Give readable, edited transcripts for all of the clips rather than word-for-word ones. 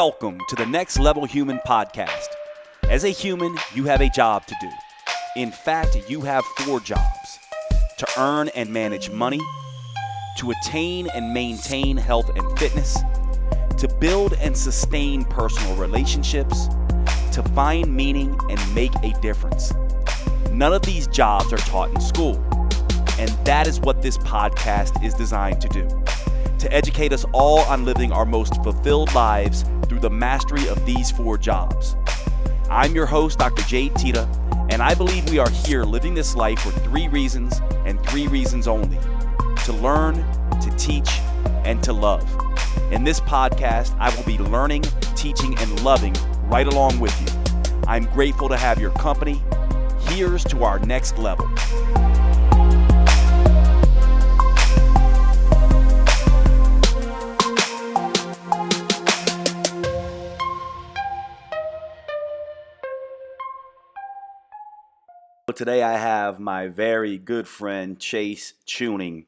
Welcome to the Next Level Human podcast. As a human, you have a job to do. In fact, you have 4 jobs: to earn and manage money, to attain and maintain health and fitness, to build and sustain personal relationships, to find meaning and make a difference. None of these jobs are taught in school, and that is what this podcast is designed to do: to educate us all on living our most fulfilled lives through the mastery of these 4 jobs. I'm your host, Dr. Jade Tita, and I believe we are here living this life for 3 reasons and 3 reasons only: to learn, to teach, and to love. In this podcast, I will be learning, teaching, and loving right along with you. I'm grateful to have your company. Here's to our next level. Today I have my very good friend Chase Chewning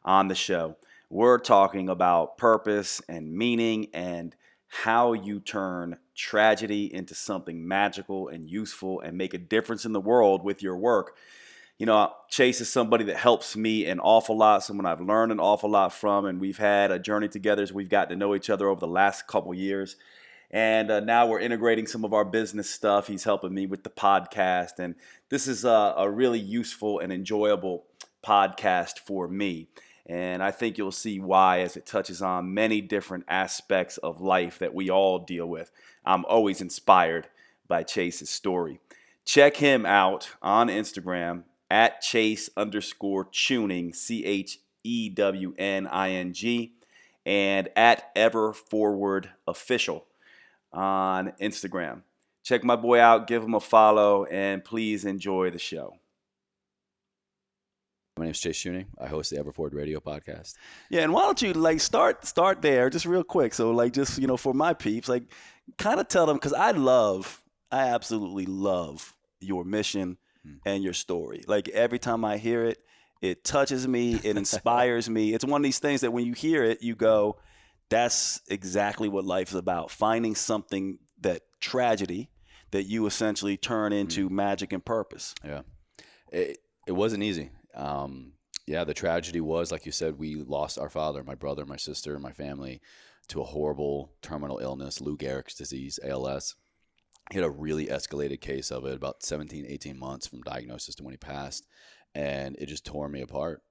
on the show. We're talking about purpose and meaning and how you turn tragedy into something magical and useful and make a difference in the world with your work. You know, Chase is somebody that helps me an awful lot, someone I've learned an awful lot from, and we've had a journey together as we've gotten to know each other over the last couple years. And now we're integrating some of our business stuff. He's helping me with the podcast. And this is a really useful and enjoyable podcast for me. And I think you'll see why as it touches on many different aspects of life that we all deal with. I'm always inspired by Chase's story. Check him out on Instagram at Chase_Chewning, CHEWNING, and at EverForwardOfficial on Instagram. Check my boy out, give him a follow, and please enjoy the show. My name is Chase Chewning. I host the Everforward Radio podcast. Yeah, and why don't you start there just real quick. So just, for my peeps, kind of tell them, because I absolutely love your mission and your story. Every time I hear it, it touches me, it inspires me. It's one of these things that when you hear it, you go, that's exactly what life is about. Finding something, that tragedy, that you essentially turn into magic and purpose. Yeah. It wasn't easy. The tragedy was, like you said, we lost our father, my brother, my sister, my family, to a horrible terminal illness, Lou Gehrig's disease, ALS. He had a really escalated case of it, about 17, 18 months from diagnosis to when he passed, and it just tore me apart.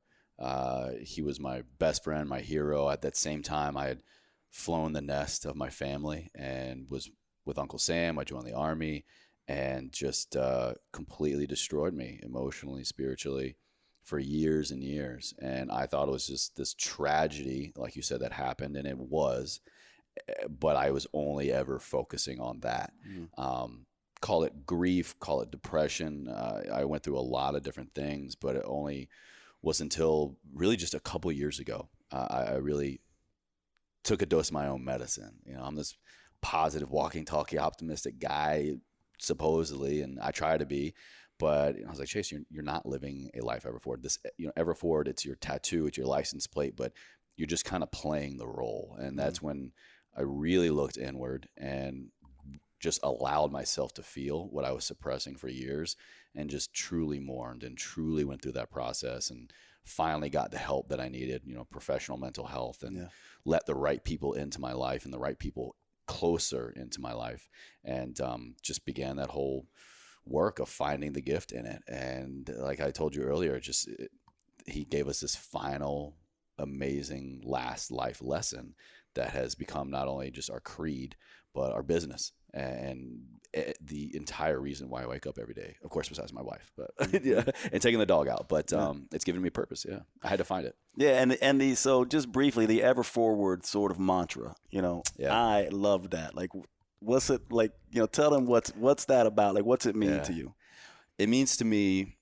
He was my best friend, my hero. At that same time, I had flown the nest of my family and was with Uncle Sam. I joined the Army, and just completely destroyed me emotionally, spiritually, for years and years. And I thought it was just this tragedy, like you said, that happened, and it was, but I was only ever focusing on that. Call it grief, call it depression. I went through a lot of different things, but it only was until really just a couple years ago I really took a dose of my own medicine. I'm this positive, walking, talking, optimistic guy, supposedly, and I try to be, but I was like, Chase, you're not living a life Everforward. This, Everforward, it's your tattoo, it's your license plate, but you're just kind of playing the role. And that's when I really looked inward and just allowed myself to feel what I was suppressing for years, and just truly mourned and truly went through that process, and finally got the help that I needed, professional mental health, and let the right people into my life and the right people closer into my life, and just began that whole work of finding the gift in it. And like I told you earlier, he gave us this final amazing last life lesson that has become not only just our creed, but our business, and the entire reason why I wake up every day, of course, besides my wife, but and taking the dog out, but it's given me purpose. I had to find it. So just briefly, the Everforward sort of mantra, I love that. What's it like? Tell them what's that about? What's it mean to you? It means to me,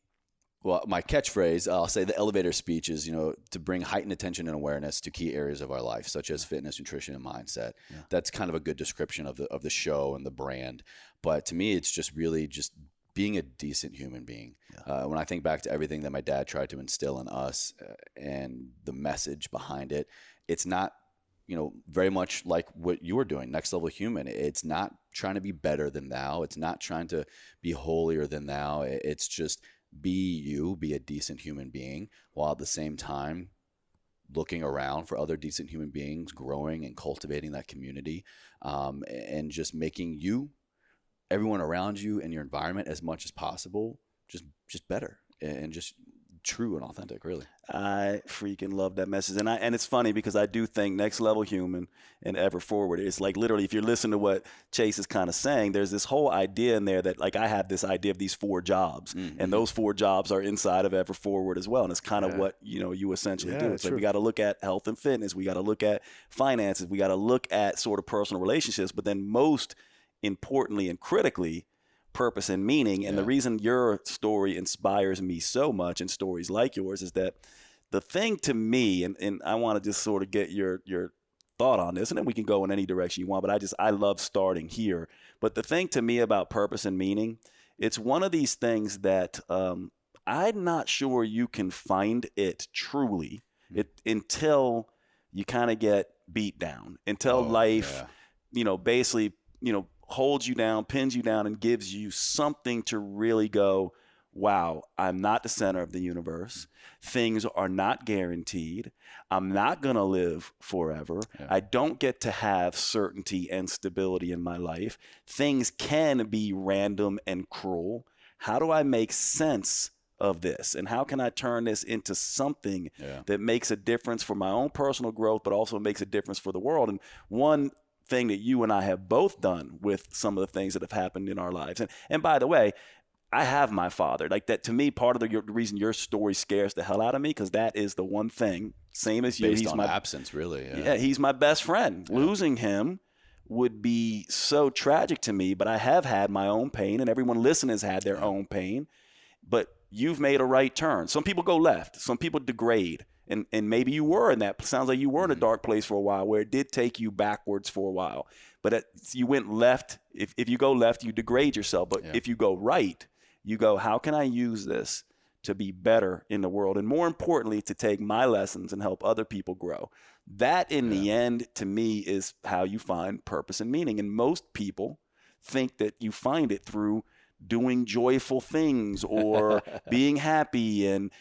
well, my catchphrase, I'll say the elevator speech is, to bring heightened attention and awareness to key areas of our life, such as fitness, nutrition, and mindset. That's kind of a good description of the show and the brand. But to me, it's just really just being a decent human being. When I think back to everything that my dad tried to instill in us and the message behind it, it's not very much like what you were doing, Next Level Human. It's not trying to be better than thou. It's not trying to be holier than thou. It's just be a decent human being, while at the same time looking around for other decent human beings, growing and cultivating that community, and just making everyone around you and your environment as much as possible, just better and just true and authentic, really. I freaking love that message. And it's funny because I do think Next Level Human and Ever Forward, it's like literally, if you're listening to what Chase is kind of saying, there's this whole idea in there that like I have this idea of these 4 jobs, and those 4 jobs are inside of Ever Forward as well. And it's kind of what, you essentially do. It's like we got to look at health and fitness. We got to look at finances. We got to look at sort of personal relationships. But then most importantly and critically, purpose and meaning. And the reason your story inspires me so much, and stories like yours, is that the thing to me, and I want to just sort of get your thought on this, and then we can go in any direction you want, but I love starting here. But the thing to me about purpose and meaning, it's one of these things that I'm not sure you can find it truly until you kind of get beat down, until life, basically, holds you down, pins you down, and gives you something to really go, wow, I'm not the center of the universe. Things are not guaranteed. I'm not going to live forever. I don't get to have certainty and stability in my life. Things can be random and cruel. How do I make sense of this? And how can I turn this into something that makes a difference for my own personal growth, but also makes a difference for the world? And one thing that you and I have both done with some of the things that have happened in our lives. And by the way, I have my father. Like that, to me, part of the reason your story scares the hell out of me, because that is the one thing, same as you. Based on absence, really. Yeah, he's my best friend. Losing him would be so tragic to me, but I have had my own pain, and everyone listening has had their own pain. But you've made a right turn. Some people go left. Some people degrade. And maybe you were in that. Sounds like you were in a dark place for a while, where it did take you backwards for a while. But you went left. If you go left, you degrade yourself. But if you go right, you go, how can I use this to be better in the world? And more importantly, to take my lessons and help other people grow. That, in the end, to me, is how you find purpose and meaning. And most people think that you find it through doing joyful things or being happy and,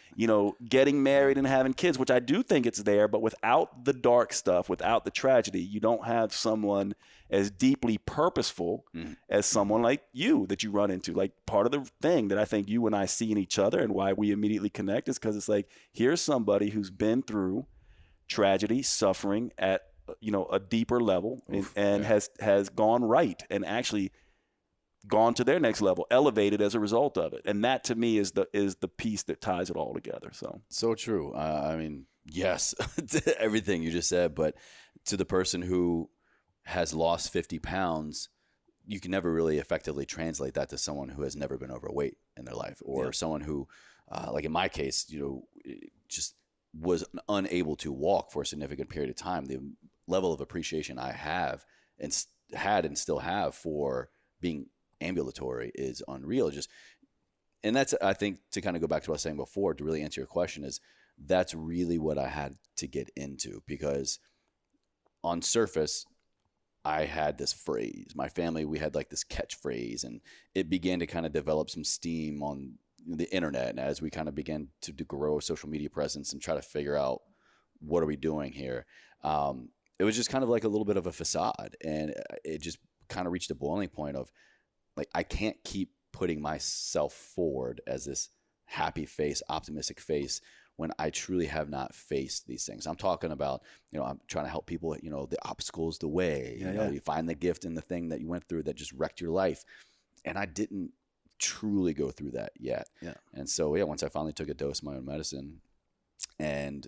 getting married and having kids, which I do think it's there, but without the dark stuff, without the tragedy, you don't have someone as deeply purposeful as someone like you that you run into. Like, part of the thing that I think you and I see in each other and why we immediately connect is because it's like, here's somebody who's been through tragedy, suffering at, a deeper level, and has gone right and actually gone to their next level, elevated as a result of it. And that, to me, is the piece that ties it all together. So true. I mean, yes, to everything you just said, but to the person who has lost 50 pounds, you can never really effectively translate that to someone who has never been overweight in their life, or someone who, like in my case, just was unable to walk for a significant period of time. The level of appreciation I have and had and still have for being ambulatory is unreal. And that's, I think, to kind of go back to what I was saying before, to really answer your question, is that's really what I had to get into, because on surface, I had this phrase. My family, we had like this catchphrase, and it began to kind of develop some steam on the internet. And as we kind of began to grow a social media presence and try to figure out what are we doing here, it was just kind of like a little bit of a facade. And it just kind of reached a boiling point of, like, I can't keep putting myself forward as this happy face, optimistic face, when I truly have not faced these things. I'm talking about, I'm trying to help people, the obstacles, the way, you find the gift in the thing that you went through that just wrecked your life. And I didn't truly go through that yet. And so, once I finally took a dose of my own medicine, and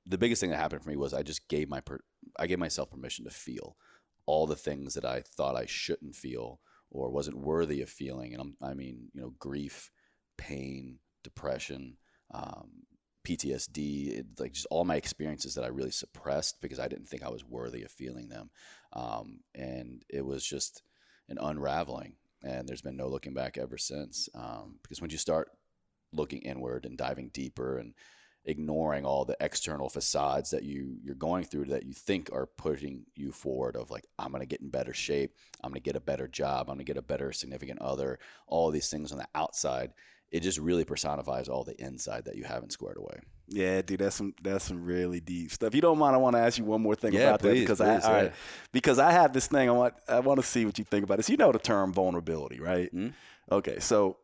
the biggest thing that happened for me was I just gave myself permission to feel all the things that I thought I shouldn't feel or wasn't worthy of feeling. And I mean, grief, pain, depression, PTSD, like just all my experiences that I really suppressed because I didn't think I was worthy of feeling them. And it was just an unraveling, and there's been no looking back ever since. Because when you start looking inward and diving deeper and ignoring all the external facades that you're going through that you think are pushing you forward of like, I'm going to get in better shape. I'm going to get a better job. I'm going to get a better significant other, all of these things on the outside. It just really personifies all the inside that you haven't squared away. Yeah, dude, that's some really deep stuff. If you don't mind, I want to ask you one more thing about please, that because I have this thing. I want to see what you think about this. You know the term vulnerability, right? Mm-hmm. Okay, so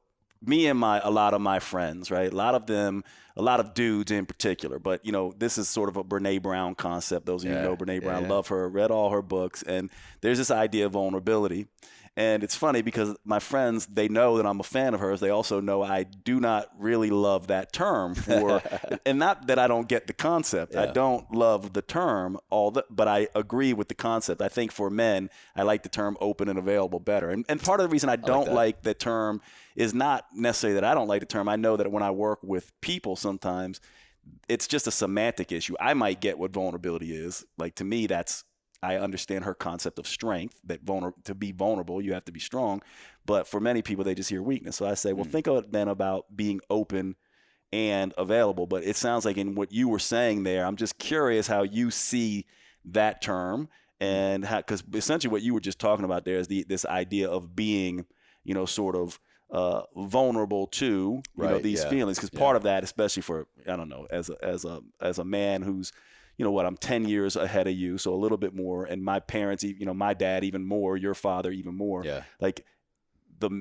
me and a lot of my friends, right? A lot of dudes in particular, but this is sort of a Brene Brown concept. Those of you who know Brene Brown, love her, read all her books, and there's this idea of vulnerability. And it's funny because my friends, they know that I'm a fan of hers. They also know I do not really love that term and not that I don't get the concept. I don't love the term, but I agree with the concept. I think for men, I like the term open and available better. And part of the reason I don't like the term is not necessarily that I don't like the term. I know that when I work with people sometimes, it's just a semantic issue. I might get what vulnerability is. Like to me, I understand her concept of strength, that to be vulnerable, you have to be strong. But for many people, they just hear weakness. So I say, well, think of it then about being open and available. But it sounds like in what you were saying there, I'm just curious how you see that term and how, because essentially what you were just talking about there is this idea of being, sort of vulnerable to these feelings. Because part of that, especially for, I don't know, as a man who's, I'm 10 years ahead of you, so a little bit more. And my parents, my dad even more, your father even more. Yeah. Like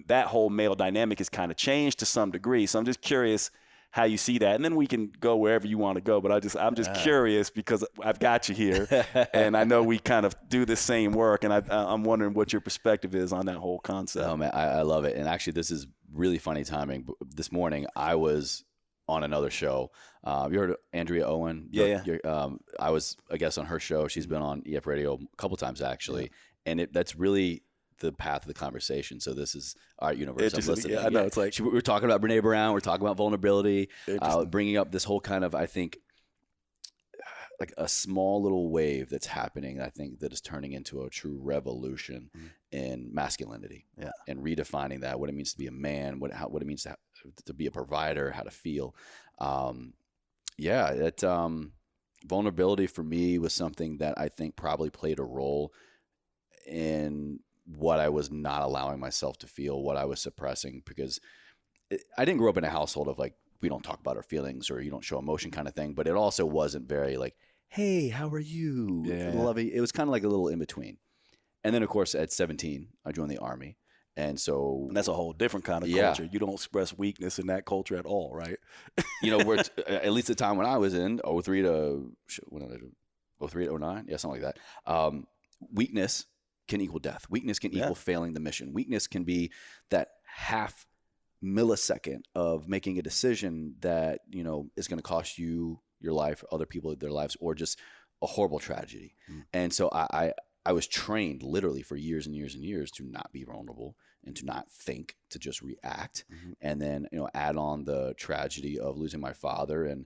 that whole male dynamic has kind of changed to some degree. So I'm just curious how you see that. And then we can go wherever you want to go. But I'm just curious because I've got you here. And I know we kind of do the same work. And I'm wondering what your perspective is on that whole concept. Oh, man, I love it. And actually, this is really funny timing. This morning, I was on another show. You heard of Andrea Owen? Yeah. I was a guest on her show. She's been on EF Radio a couple times actually, and that's really the path of the conversation. So this is our universe. I'm listening. I know. It's like we're talking about Brene Brown. We're talking about vulnerability. Bringing up this whole kind of, I think, like a small little wave that's happening. I think that is turning into a true revolution in masculinity. Yeah. And redefining that, what it means to be a man, what it means to be a provider, how to feel. Vulnerability for me was something that I think probably played a role in what I was not allowing myself to feel, what I was suppressing, because I didn't grow up in a household of like, we don't talk about our feelings or you don't show emotion kind of thing, but it also wasn't very like, hey, how are you? Lovey. It was kind of like a little in between. And then of course at 17, I joined the Army. And that's a whole different kind of culture. You don't express weakness in that culture at all, right? We're at least the time when I was in 03 to 09, something like that. Weakness can equal death. Weakness can equal failing the mission. Weakness can be that half millisecond of making a decision that is going to cost you your life, other people their lives, or just a horrible tragedy. And so I was trained literally for years and years and years to not be vulnerable and to not think, to just react. And then, add on the tragedy of losing my father and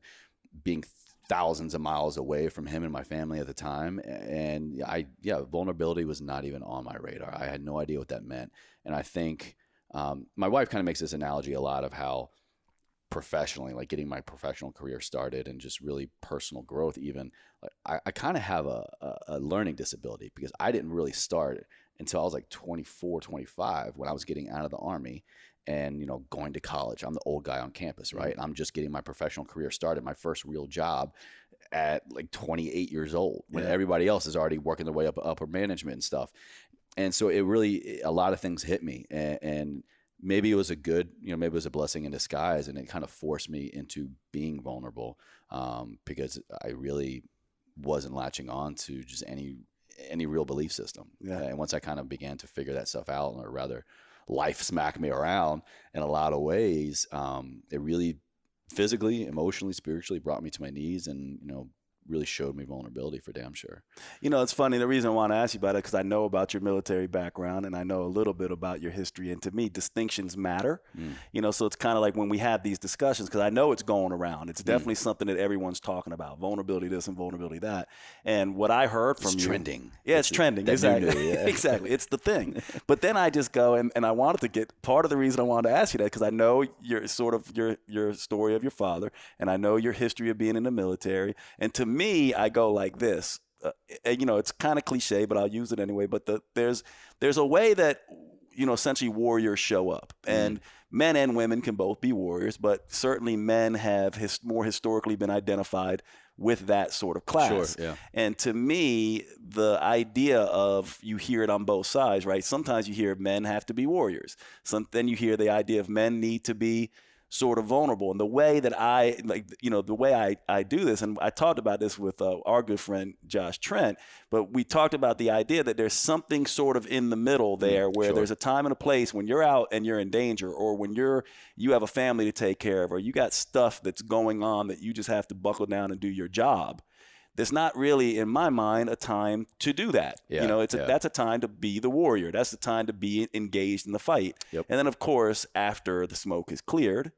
being thousands of miles away from him and my family at the time. And vulnerability was not even on my radar. I had no idea what that meant. And I think my wife kind of makes this analogy a lot of how professionally, like getting my professional career started and just really personal growth even, like I kind of have a learning disability because I didn't really start until I was like 24, 25 when I was getting out of the Army and, going to college. I'm the old guy on campus, right? I'm just getting my professional career started, my first real job at like 28 years old when everybody else is already working their way up upper management and stuff. And so a lot of things hit me and maybe it was maybe it was a blessing in disguise, and it kind of forced me into being vulnerable because I really wasn't latching on to just any real belief system. And once I kind of began to figure that stuff out, or rather life smacked me around in a lot of ways, it really physically, emotionally, spiritually brought me to my knees and, really showed me vulnerability for damn sure. You know, it's funny. The reason I want to ask you about it because I know about your military background and I know a little bit about your history. And to me, distinctions matter. You know, so it's kind of like when we have these discussions, because I know it's going around. It's definitely something that everyone's talking about. Vulnerability this and vulnerability that. And what I heard from you. It's trending. Yeah, it's trending. Exactly. Exactly. It's the thing. But then I just go and I wanted to get part of the reason I wanted to ask you that because I know your sort of your story of your father and I know your history of being in the military. And to me, I go like this. You know, it's kind of cliche, but I'll use it anyway. But there's a way that, you know, essentially warriors show up. And men and women can both be warriors, but certainly men have more historically been identified with that sort of class. Sure, yeah. And to me, the idea of, you hear it on both sides, right? Sometimes you hear men have to be warriors. Then you hear the idea of men need to be sort of vulnerable. And the way that I, like, you know, the way I do this, and I talked about this with our good friend Josh Trent, but we talked about the idea that there's something sort of in the middle there where there's a time and a place when you're out and you're in danger, or when you have a family to take care of, or you got stuff that's going on that you just have to buckle down and do your job. There's not really, in my mind, a time to do that. Yeah, you know, that's a time to be the warrior. That's the time to be engaged in the fight. Yep. And then, of course, after the smoke is cleared,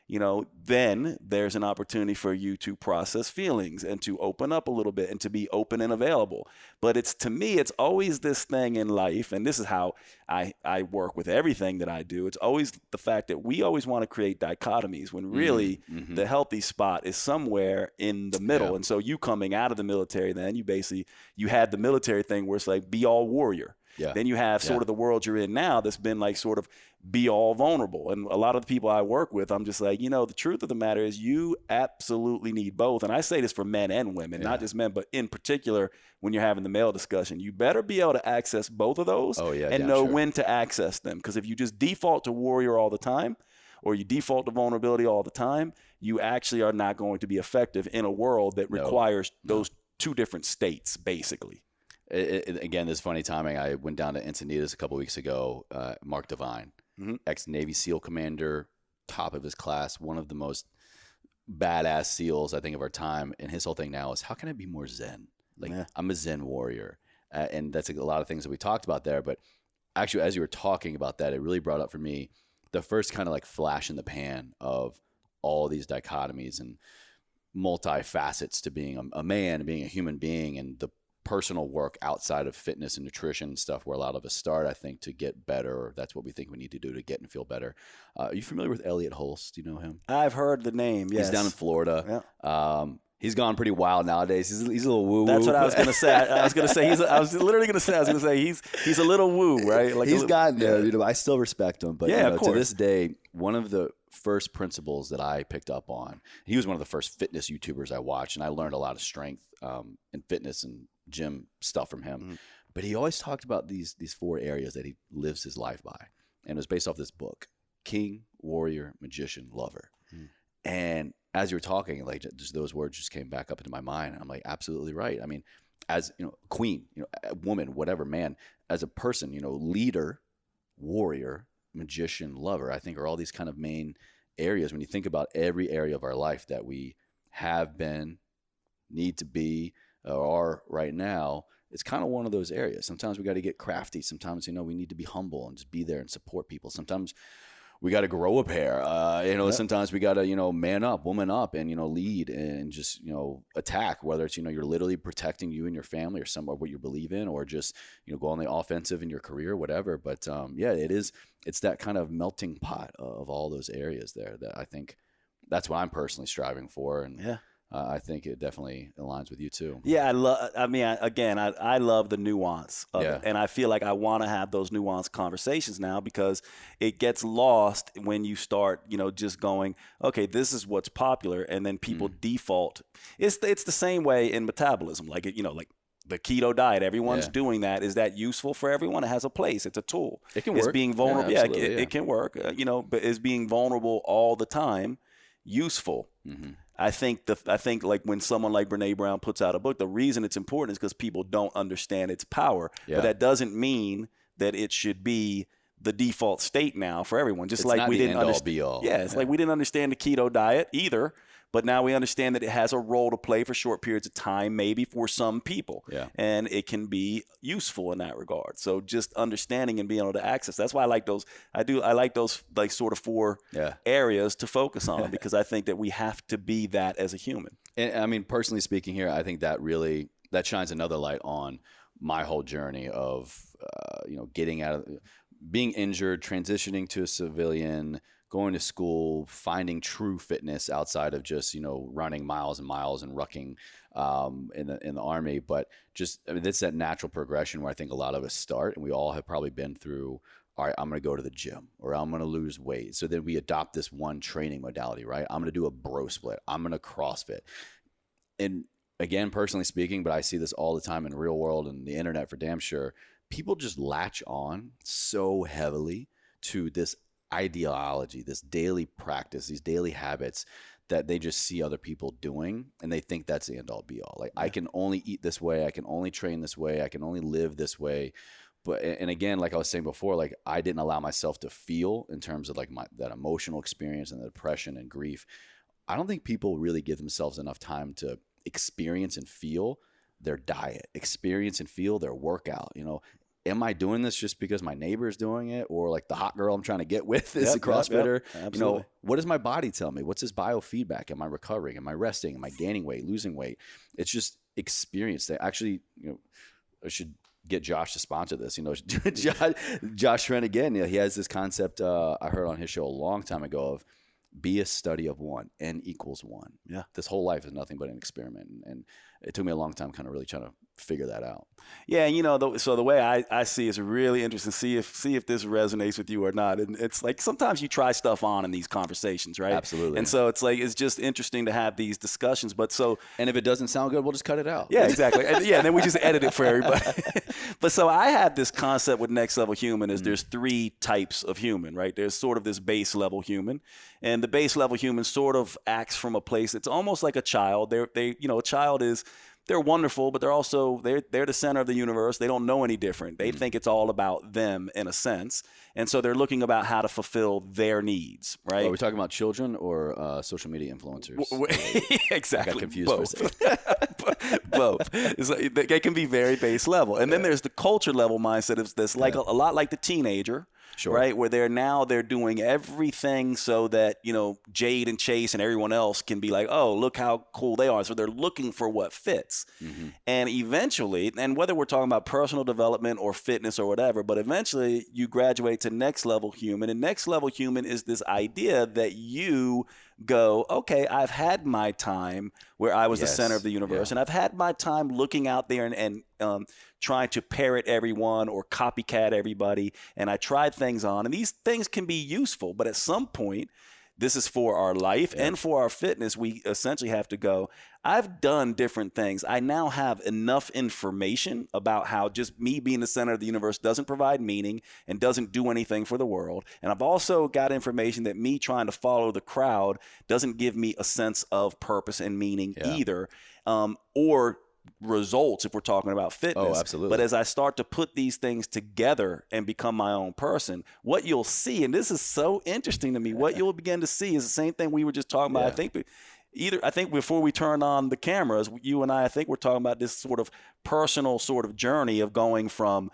you know, then there's an opportunity for you to process feelings and to open up a little bit and to be open and available. But to me, it's always this thing in life, and this is how I work with everything that I do. It's always the fact that we always want to create dichotomies when really the healthy spot is somewhere in the middle. Yeah. And so you coming out of the military, then you had the military thing where it's like be all warrior. Yeah. Then you have sort of the world you're in now that's been like sort of be all vulnerable. And a lot of the people I work with, I'm just like, you know, the truth of the matter is you absolutely need both. And I say this for men and women, not just men, but in particular, when you're having the male discussion, you better be able to access both of those and know when to access them. Because if you just default to warrior all the time, or you default to vulnerability all the time, you actually are not going to be effective in a world that requires those two different states, basically. Again, this funny timing. I went down to Encinitas a couple weeks ago. Mark Devine, ex-Navy SEAL commander, top of his class, one of the most badass SEALs, I think, of our time. And his whole thing now is, how can I be more Zen? Like, I'm a Zen warrior. And that's a lot of things that we talked about there. But actually, as you were talking about that, it really brought up for me the first kind of like flash in the pan of all these dichotomies and multi-facets to being a man, being a human being, and the personal work outside of fitness and nutrition stuff where a lot of us start, I think, to get better, or that's what we think we need to do to get and feel better. Are you familiar with Elliot Holst? Do you know him? I've heard the name, yes. He's down in Florida. Yeah. He's gone pretty wild nowadays. He's a little woo-woo. That's what I was going to say. I was literally going to say he's a little woo, right? Like he's gotten there. You know, I still respect him, but to this day, one of the first principles that I picked up on, he was one of the first fitness YouTubers I watched, and I learned a lot of strength and fitness and gym stuff from him. But he always talked about these 4 areas that he lives his life by, and it was based off this book: King, Warrior, Magician, Lover. And as you were talking, like, just those words just came back up into my mind. I'm like, absolutely right. I mean, as you know, queen, you know, a woman, whatever, man, as a person, you know, leader, warrior, magician, lover, I think are all these kind of main areas when you think about every area of our life that we have been, need to be, or are right now. It's kind of one of those areas. Sometimes we got to get crafty. Sometimes, you know, we need to be humble and just be there and support people. Sometimes we got to grow a pair. Sometimes we got to, you know, man up, woman up, and, you know, lead and just, you know, attack, whether it's, you know, you're literally protecting you and your family or somewhat what you believe in, or just, you know, go on the offensive in your career, whatever. But it's that kind of melting pot of all those areas there that I think that's what I'm personally striving for. And I think it definitely aligns with you too. Yeah, I love the nuance of it. And I feel like I want to have those nuanced conversations now, because it gets lost when you start, you know, just going, okay, this is what's popular, and then people default. It's the same way in metabolism, like, you know, like the keto diet. Everyone's doing that. Is that useful for everyone? It has a place. It's a tool. It can work. It's being vulnerable. It can work. You know, but is being vulnerable all the time useful? I think like when someone like Brene Brown puts out a book, the reason it's important is because people don't understand its power. But that doesn't mean that it should be the default state now for everyone. Just it's like not we the didn't understand. be all. It's like we didn't understand the keto diet either. but now we understand that it has a role to play for short periods of time, maybe for some people. Yeah. And it can be useful in that regard. So just understanding and being able to access. That's why I like those. I like those like sort of 4 areas to focus on, because I think that we have to be that as a human. And I mean, personally speaking here, I think that shines another light on my whole journey of, getting out of being injured, transitioning to a civilian, going to school, finding true fitness outside of just, running miles and miles and rucking in the Army. But just, I mean, it's that natural progression where I think a lot of us start, and we all have probably been through, all right, I'm going to go to the gym, or I'm going to lose weight. So then we adopt this one training modality, right? I'm going to do a bro split. I'm going to CrossFit. And again, personally speaking, but I see this all the time in real world and the internet for damn sure, people just latch on so heavily to this ideology, this daily practice, these daily habits that they just see other people doing, and they think that's the end all be all. Like, I can only eat this way, I can only train this way, I can only live this way. But, and again, like I was saying before, like, I didn't allow myself to feel in terms of like that emotional experience and the depression and grief. I don't think people really give themselves enough time to experience and feel their diet, experience and feel their workout. Am I doing this just because my neighbor is doing it, or like the hot girl I'm trying to get with is a CrossFitter? Absolutely. What does my body tell me? What's this biofeedback? Am I recovering? Am I resting? Am I gaining weight, losing weight? It's just experience. That actually, I should get Josh to sponsor this. Josh Trent again. He has this concept I heard on his show a long time ago of be a study of one, N equals 1. Yeah. This whole life is nothing but an experiment. And it took me a long time kind of really trying to figure that out. Yeah. And, so the way I see it's really interesting to see if this resonates with you or not. And it's like sometimes you try stuff on in these conversations, right? Absolutely. And so it's like, it's just interesting to have these discussions. And if it doesn't sound good, we'll just cut it out. Yeah, exactly. And then we just edit it for everybody. But so I have this concept with Next Level Human is there's 3 types of human, right? There's sort of this base level human, and the base level human sort of acts from a place. It's almost like a child. A child is, they're wonderful, but they're the center of the universe. They don't know any different. They think it's all about them in a sense. And so they're looking about how to fulfill their needs, right? Are we talking about children or social media influencers? Exactly. I got confused for a second. Both. They can be very base level. And then there's the culture level mindset that's like a lot like the teenager. Sure. Right, where they're doing everything so that Jade and Chase and everyone else can be like, oh, look how cool they are. So they're looking for what fits, and eventually, and whether we're talking about personal development or fitness or whatever, but eventually you graduate to next level human, and next level human is this idea that you go, okay, I've had my time where I was the center of the universe, and I've had my time looking out there and trying to parrot everyone or copycat everybody, and I tried things on, and these things can be useful, but at some point, this is for our life and for our fitness, we essentially have to go, I've done different things. I now have enough information about how just me being the center of the universe doesn't provide meaning and doesn't do anything for the world. And I've also got information that me trying to follow the crowd doesn't give me a sense of purpose and meaning either, or results if we're talking about fitness. Oh, absolutely. But as I start to put these things together and become my own person, what you'll see, and this is so interesting to me, what you'll begin to see is the same thing we were just talking about. I think before we turn on the cameras, you and I think we're talking about this sort of personal sort of journey of going from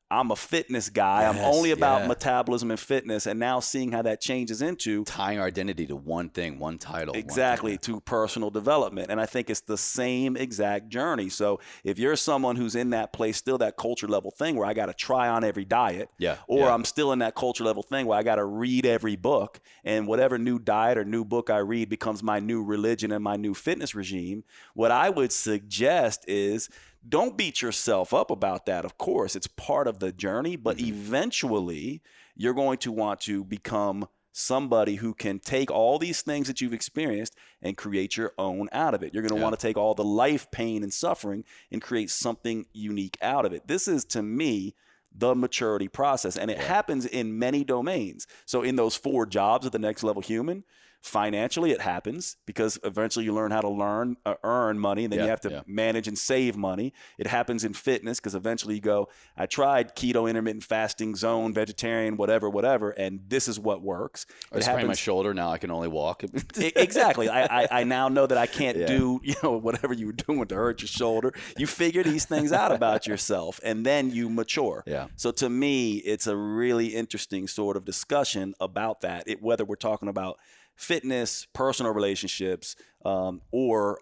I'm a fitness guy. I'm only about metabolism and fitness, and now seeing how that changes into tying our identity to one thing, one title. Exactly, to personal development. And I think it's the same exact journey. So if you're someone who's in that place, still that culture level thing where I got to try on every diet, or I'm still in that culture level thing where I got to read every book, and whatever new diet or new book I read becomes my new religion and my new fitness regime, what I would suggest is don't beat yourself up about that. Of course, it's part of the journey, but eventually you're going to want to become somebody who can take all these things that you've experienced and create your own out of it. You're going to want to take all the life, pain, and suffering and create something unique out of it. This is, to me, the maturity process, and it happens in many domains. So in those 4 jobs of the next level human, Financially, it happens because eventually you learn how to earn money, and then you have to manage and save money. It happens in fitness because eventually you go, I tried keto, intermittent fasting, zone, vegetarian, whatever, and this is what works. I sprained my shoulder. Now I can only walk. Exactly. I now know that I can't do whatever you were doing to hurt your shoulder. You figure these things out about yourself, and then you mature. Yeah. So to me, it's a really interesting sort of discussion about that. Whether we're talking about fitness, personal relationships, or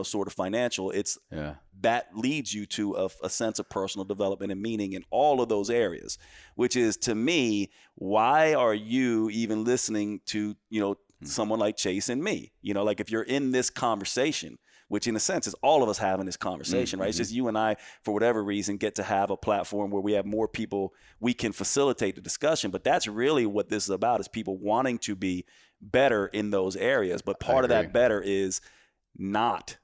sort of financial, that leads you to a sense of personal development and meaning in all of those areas, which is, to me, why are you even listening to, someone like Chase and me? Like, if you're in this conversation, which in a sense is all of us having this conversation, right? It's just you and I, for whatever reason, get to have a platform where we have more people, we can facilitate the discussion. But that's really what this is about, is people wanting to be better in those areas. But part of that better is not,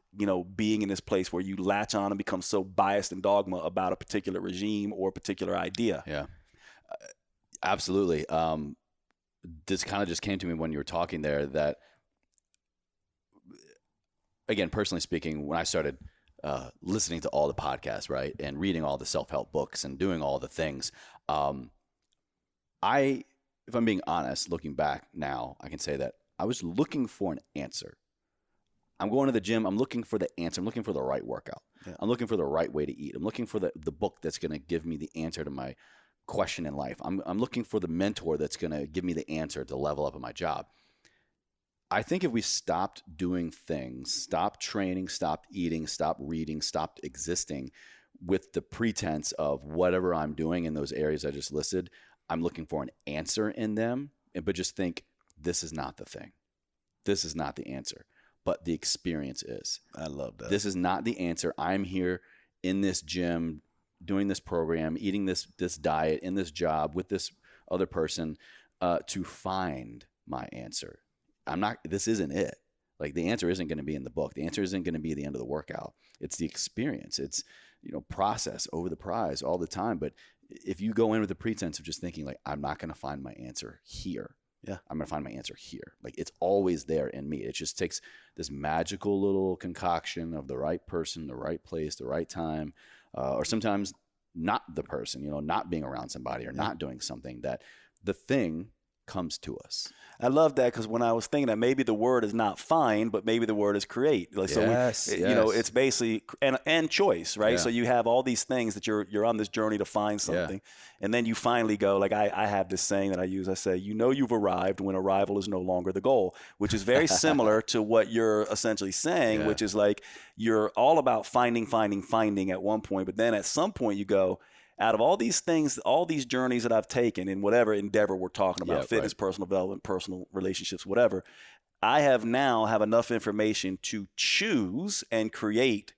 being in this place where you latch on and become so biased and dogma about a particular regime or a particular idea. Yeah, absolutely. This kind of just came to me when you were talking there, that, again, personally speaking, when I started listening to all the podcasts, right, and reading all the self-help books and doing all the things, if I'm being honest, looking back now, I can say that I was looking for an answer. I'm going to the gym. I'm looking for the answer. I'm looking for the right workout. Yeah. I'm looking for the right way to eat. I'm looking for the book that's going to give me the answer to my question in life. I'm looking for the mentor that's going to give me the answer to level up in my job. I think if we stopped doing things, stopped training, stopped eating, stopped reading, stopped existing with the pretense of whatever I'm doing in those areas I just listed, I'm looking for an answer in them, but just think, this is not the thing. This is not the answer, but the experience is. I love that. This is not the answer. I'm here in this gym, doing this program, eating this diet, in this job with this other person, to find my answer. This isn't it. Like, the answer isn't going to be in the book. The answer isn't going to be the end of the workout. It's the experience. It's, process over the prize all the time. But if you go in with the pretense of just thinking, like, I'm not going to find my answer here. Yeah. I'm going to find my answer here. Like, it's always there in me. It just takes this magical little concoction of the right person, the right place, the right time, or sometimes not the person, not being around somebody or not doing something, that the thing comes to us. I love that, because when I was thinking that maybe the word is not find, but maybe the word is create. Like, yes. It's basically and choice, right? Yeah. So you have all these things that you're on this journey to find something, and then you finally go, like, I have this saying that I use. I say, you've arrived when arrival is no longer the goal, which is very similar to what you're essentially saying, which is like, you're all about finding at one point, but then at some point you go, out of all these things, all these journeys that I've taken in whatever endeavor we're talking about, fitness, personal development, personal relationships, whatever, I have enough information to choose and create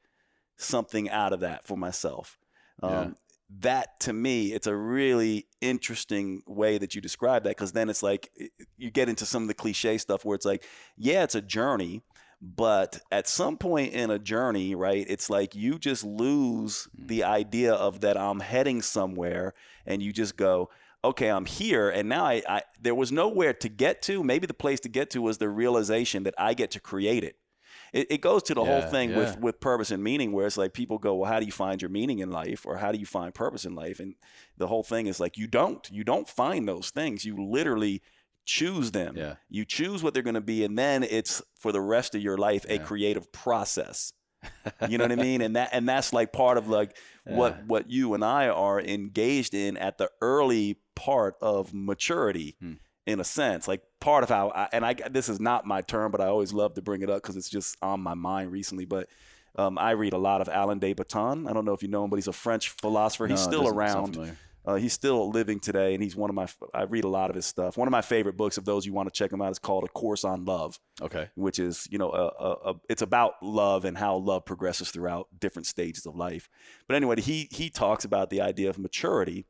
something out of that for myself. That, to me, it's a really interesting way that you describe that, because then it's like you get into some of the cliche stuff where it's like, it's a journey, but at some point in a journey, right, it's like you just lose the idea of that I'm heading somewhere, and you just go, okay, I'm here, and now I there was nowhere to get to. Maybe the place to get to was the realization that I get to create it. It goes to the whole thing with purpose and meaning, where it's like people go, well, how do you find your meaning in life, or how do you find purpose in life? And the whole thing is like, you don't find those things. You literally choose them. Yeah. You choose what they're going to be, and then it's, for the rest of your life, a creative process. You know what I mean? And that's like part of like what you and I are engaged in at the early part of maturity, in a sense. Like, part of how this is not my term, but I always love to bring it up because it's just on my mind recently. But I read a lot of Alain de Botton. I don't know if you know him, but he's a French philosopher. He's still around. He's still living today, and he's I read a lot of his stuff. One of my favorite books, of those you want to check him out, is called A Course on Love. Okay. Which is, it's about love and how love progresses throughout different stages of life. But anyway, he talks about the idea of maturity.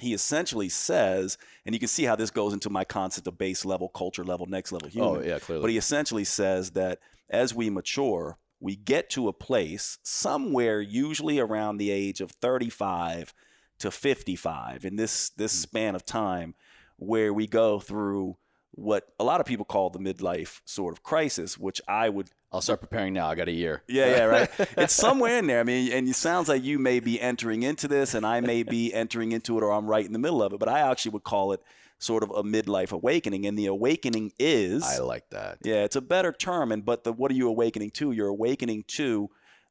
He essentially says, and you can see how this goes into my concept of base level, culture level, next level human. Oh, yeah, clearly. But he essentially says that as we mature, we get to a place somewhere, usually around the age of 35 to 55, in this span of time, where we go through what a lot of people call the midlife sort of crisis, which I'll start preparing now. I got a year. Yeah, right. It's somewhere in there. I mean, and it sounds like you may be entering into this, and I may be entering into it, or I'm right in the middle of it. But I actually would call it sort of a midlife awakening, and the awakening is. I like that. Yeah, it's a better term. But what are you awakening to? You're awakening to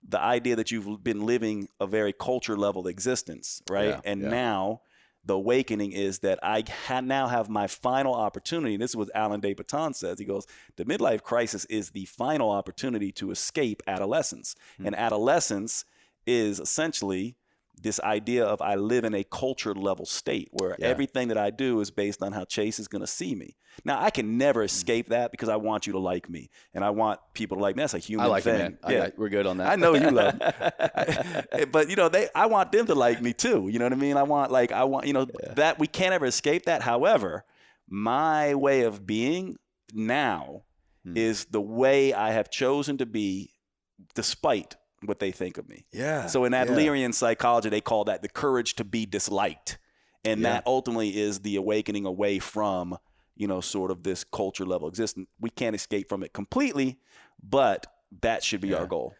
the idea that you've been living a very culture level existence, right? Yeah, and yeah. now the awakening is that I now have my final opportunity. And this is what Alan de Botton says. He goes, the midlife crisis is the final opportunity to escape adolescence. And adolescence is essentially this idea of I live in a culture level state where everything that I do is based on how Chase is going to see me. Now, I can never escape that because I want you to like me, and I want people to like me. That's a human I like thing. it, man. We're good on that. I know you love me. But, I want them to like me too. You know what I mean? I want, that we can't ever escape that. However, my way of being now is the way I have chosen to be despite what they think of me. Yeah. So in Adlerian psychology, they call that the courage to be disliked. And that ultimately is the awakening away from, sort of this culture level existence. We can't escape from it completely, but that should be our goal.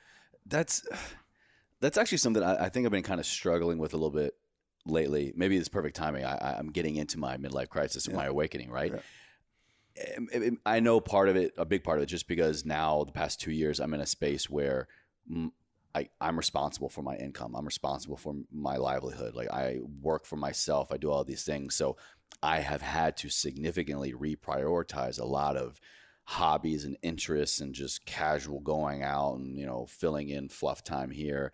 That's actually something I think I've been kind of struggling with a little bit lately. Maybe it's perfect timing. I'm getting into my midlife crisis and my awakening, right? Yeah. I know a big part of it, just because now the past 2 years, I'm in a space where I'm responsible for my income. I'm responsible for my livelihood. Like, I work for myself. I do all these things. So I have had to significantly reprioritize a lot of hobbies and interests and just casual going out and, filling in fluff time here,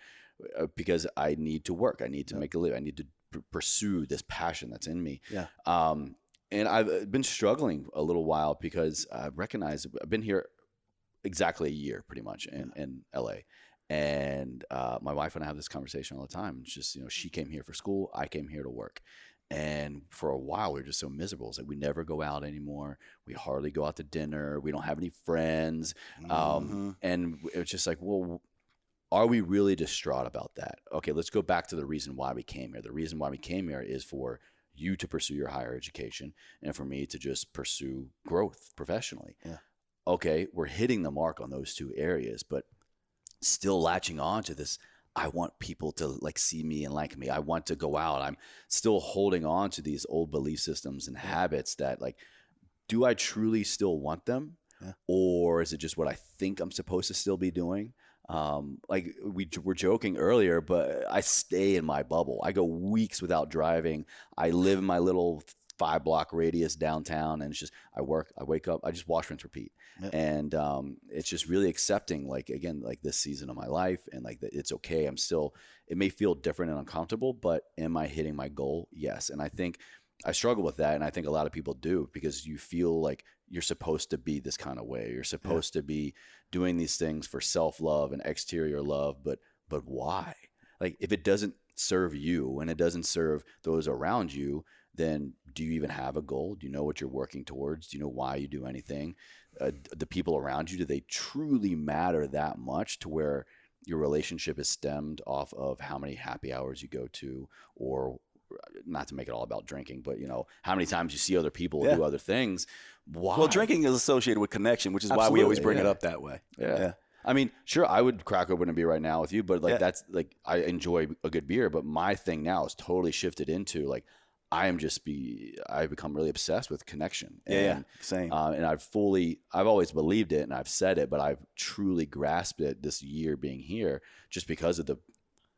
because I need to work. I need to make a living. I need to pursue this passion that's in me. Yeah. And I've been struggling a little while because I recognize I've been here exactly a year pretty much in LA. And my wife and I have this conversation all the time. It's just, she came here for school. I came here to work. And for a while, we were just so miserable. It's like we never go out anymore. We hardly go out to dinner. We don't have any friends. And it's just like, well, are we really distraught about that? Okay, let's go back to the reason why we came here. The reason why we came here is for you to pursue your higher education and for me to just pursue growth professionally. Yeah. Okay, we're hitting the mark on those two areas, but still latching on to this, I want people to see me and like me. I want to go out. I'm still holding on to these old belief systems and habits that, do I truly still want them? Yeah. Or is it just what I think I'm supposed to still be doing? We were joking earlier, but I stay in my bubble. I go weeks without driving. I live in my little 5-block radius downtown, and it's just, I work, I wake up, I just wash, rinse, repeat. Yeah. And it's just really accepting, this season of my life, and that it's okay. It may feel different and uncomfortable, but am I hitting my goal? Yes. And I think I struggle with that, and I think a lot of people do, because you feel like you're supposed to be this kind of way. You're supposed to be doing these things for self-love and exterior love, but why? If it doesn't serve you and it doesn't serve those around you, then do you even have a goal? Do you know what you're working towards? Do you know why you do anything? The people around you, do they truly matter that much to where your relationship is stemmed off of how many happy hours you go to, or not to make it all about drinking, but how many times you see other people do other things? Why? Well, drinking is associated with connection, which is why we always bring it up that way. Yeah. I mean, sure, I would crack open a beer right now with you, but that's I enjoy a good beer, but my thing now is totally shifted into I've become really obsessed with connection. Same. And I've always believed it, and I've said it, but I've truly grasped it this year being here, just because of the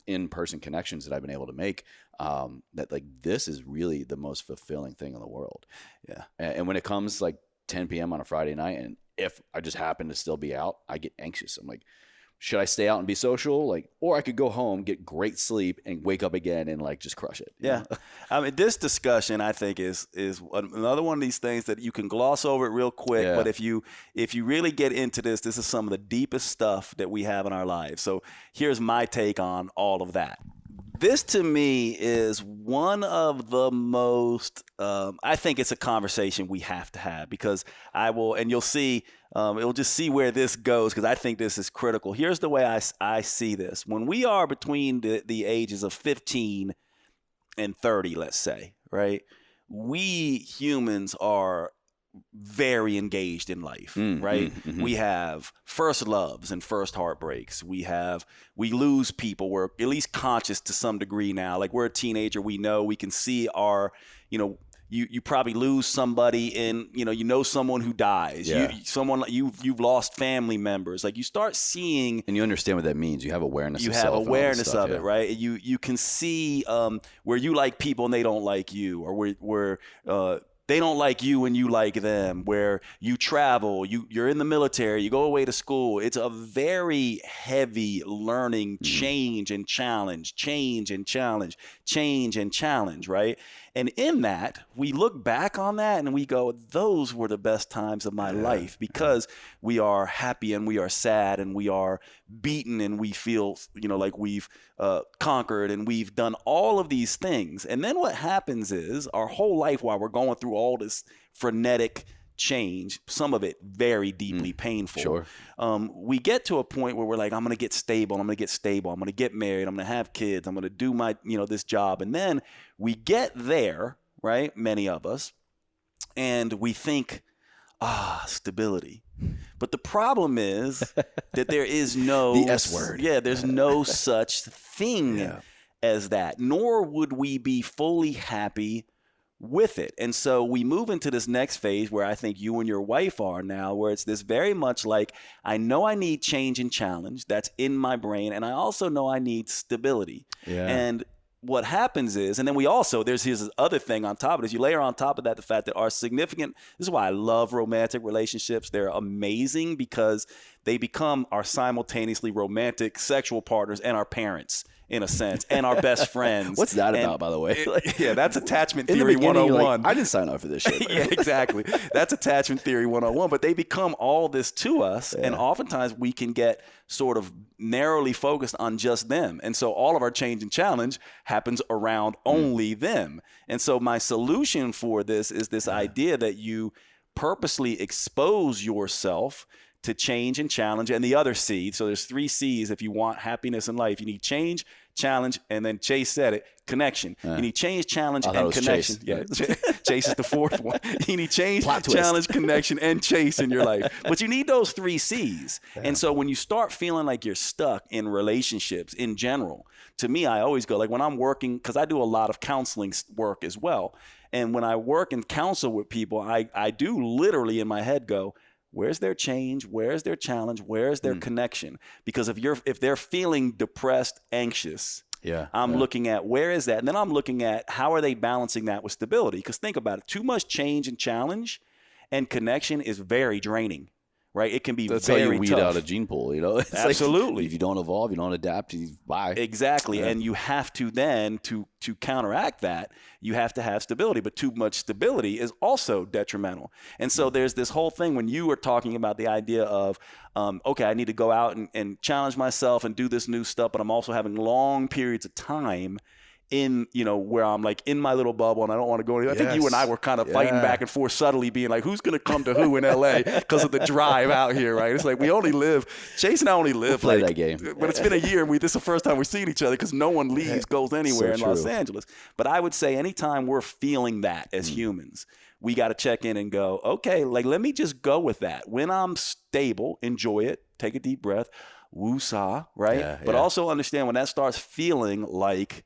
in-person connections that I've been able to make, that this is really the most fulfilling thing in the world. Yeah. And when it comes 10 p.m. on a Friday night, and if I just happen to still be out, I get anxious. I'm like, should I stay out and be social? Or I could go home, get great sleep, and wake up again and just crush it. Yeah. I mean, this discussion, I think, is another one of these things that you can gloss over it real quick. Yeah. But if you really get into this is some of the deepest stuff that we have in our lives. So here's my take on all of that. This, to me, is one of the most, I think it's a conversation we have to have, because and you'll see, it'll just see where this goes, because I think this is critical. Here's the way I see this. When we are between the ages of 15 and 30, let's say, right, we humans are very engaged in life, right? We have first loves and first heartbreaks. We lose people. We're at least conscious to some degree now. Like we're a teenager, we can see our, you probably lose somebody in, someone who dies. Yeah. You've lost family members. Like you start seeing, and you understand what that means. You have awareness. You of have self awareness stuff, of it, right? You can see where you like people and they don't like you, or where they don't like you and you like them, where you travel, you're in the military, you go away to school. It's a very heavy learning change and challenge, right? And in that, we look back on that and we go, those were the best times of my life, because we are happy and we are sad and we are beaten and we feel, like we've conquered and we've done all of these things. And then what happens is our whole life, while we're going through all this frenetic change, some of it very deeply painful. Sure. We get to a point where we're like, I'm going to get stable. I'm going to get married. I'm going to have kids. I'm going to do my, this job. And then we get there, right? Many of us, and we think, stability. But the problem is that there is no the S word. Yeah, there's no such thing as that, nor would we be fully happy with it. And so we move into this next phase where I think you and your wife are now, where it's this very much like, I know I need change and challenge. That's in my brain. And I also know I need stability. Yeah. And what happens is, and then there's his other thing on top of this. You layer on top of that the fact that this is why I love romantic relationships. They're amazing because they become our simultaneously romantic sexual partners and our parents, in a sense, and our best friends. What's that about, by the way? That's attachment theory 101. I didn't sign up for this shit. Yeah, exactly. That's attachment theory 101. But they become all this to us, and oftentimes we can get sort of narrowly focused on just them. And so all of our change and challenge happens around only them. And so my solution for this is this idea that you purposely expose yourself to change and challenge, and the other C. So there's 3 C's if you want happiness in life. You need change, challenge, and then Chase said it, connection. You need change, challenge, and connection. Chase is the 4th one. You need change, challenge, connection, and chase in your life. But you need those 3 C's. And so when you start feeling like you're stuck in relationships in general, to me, I always go, like when I'm working, because I do a lot of counseling work as well. And when I work and counsel with people, I do literally in my head go, where's their change? Where's their challenge? Where's their connection? Because if they're feeling depressed, anxious, I'm looking at where is that? And then I'm looking at how are they balancing that with stability? Because think about it, too much change and challenge and connection is very draining, right? It can be That's very how you weed tough. out a gene pool, It's Absolutely. Like, if you don't evolve, you don't adapt, bye. Exactly. And you have to then, to counteract that, you have to have stability. But too much stability is also detrimental. And so there's this whole thing when you were talking about the idea of, okay, I need to go out and challenge myself and do this new stuff, but I'm also having long periods of time in, where I'm like in my little bubble and I don't want to go anywhere. I think you and I were kind of fighting back and forth subtly, being like, who's going to come to who in LA because of the drive out here, right? It's like Chase and I only live play that game. But it's been a year and this is the first time we've seen each other because no one goes anywhere in Los Angeles. But I would say anytime we're feeling that as humans, we got to check in and go, okay, like let me just go with that. When I'm stable, enjoy it, take a deep breath, woo-saw, right? But also understand when that starts feeling like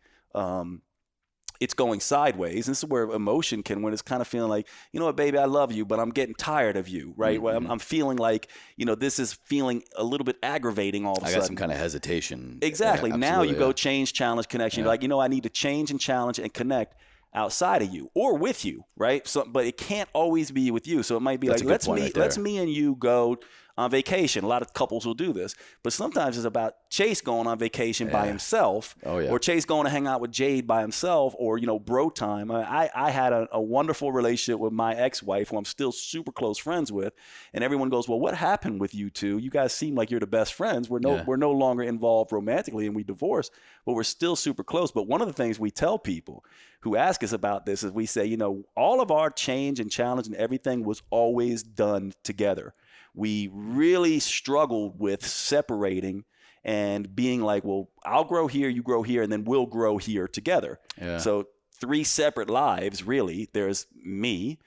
it's going sideways. This is where emotion when it's kind of feeling like, you know what, baby, I love you, but I'm getting tired of you, right? Mm-hmm. I'm feeling like, this is feeling a little bit aggravating all of a sudden. I got some kind of hesitation. Exactly. Now you go change, challenge, connection. You're like, I need to change and challenge and connect outside of you or with you, right? So, but it can't always be with you. So it might be like, let's me and you go on vacation. A lot of couples will do this, but sometimes it's about Chase going on vacation by himself, or Chase going to hang out with Jade by himself, or bro time. I had a wonderful relationship with my ex-wife, who I'm still super close friends with, and everyone goes, "Well, what happened with you two? You guys seem like you're the best friends. We're no longer involved romantically, and we divorced, but we're still super close." But one of the things we tell people who ask us about this is we say, all of our change and challenge and everything was always done together. We really struggled with separating and being like, well, I'll grow here, you grow here, and then we'll grow here together. Yeah. So 3 separate lives, really. There's me,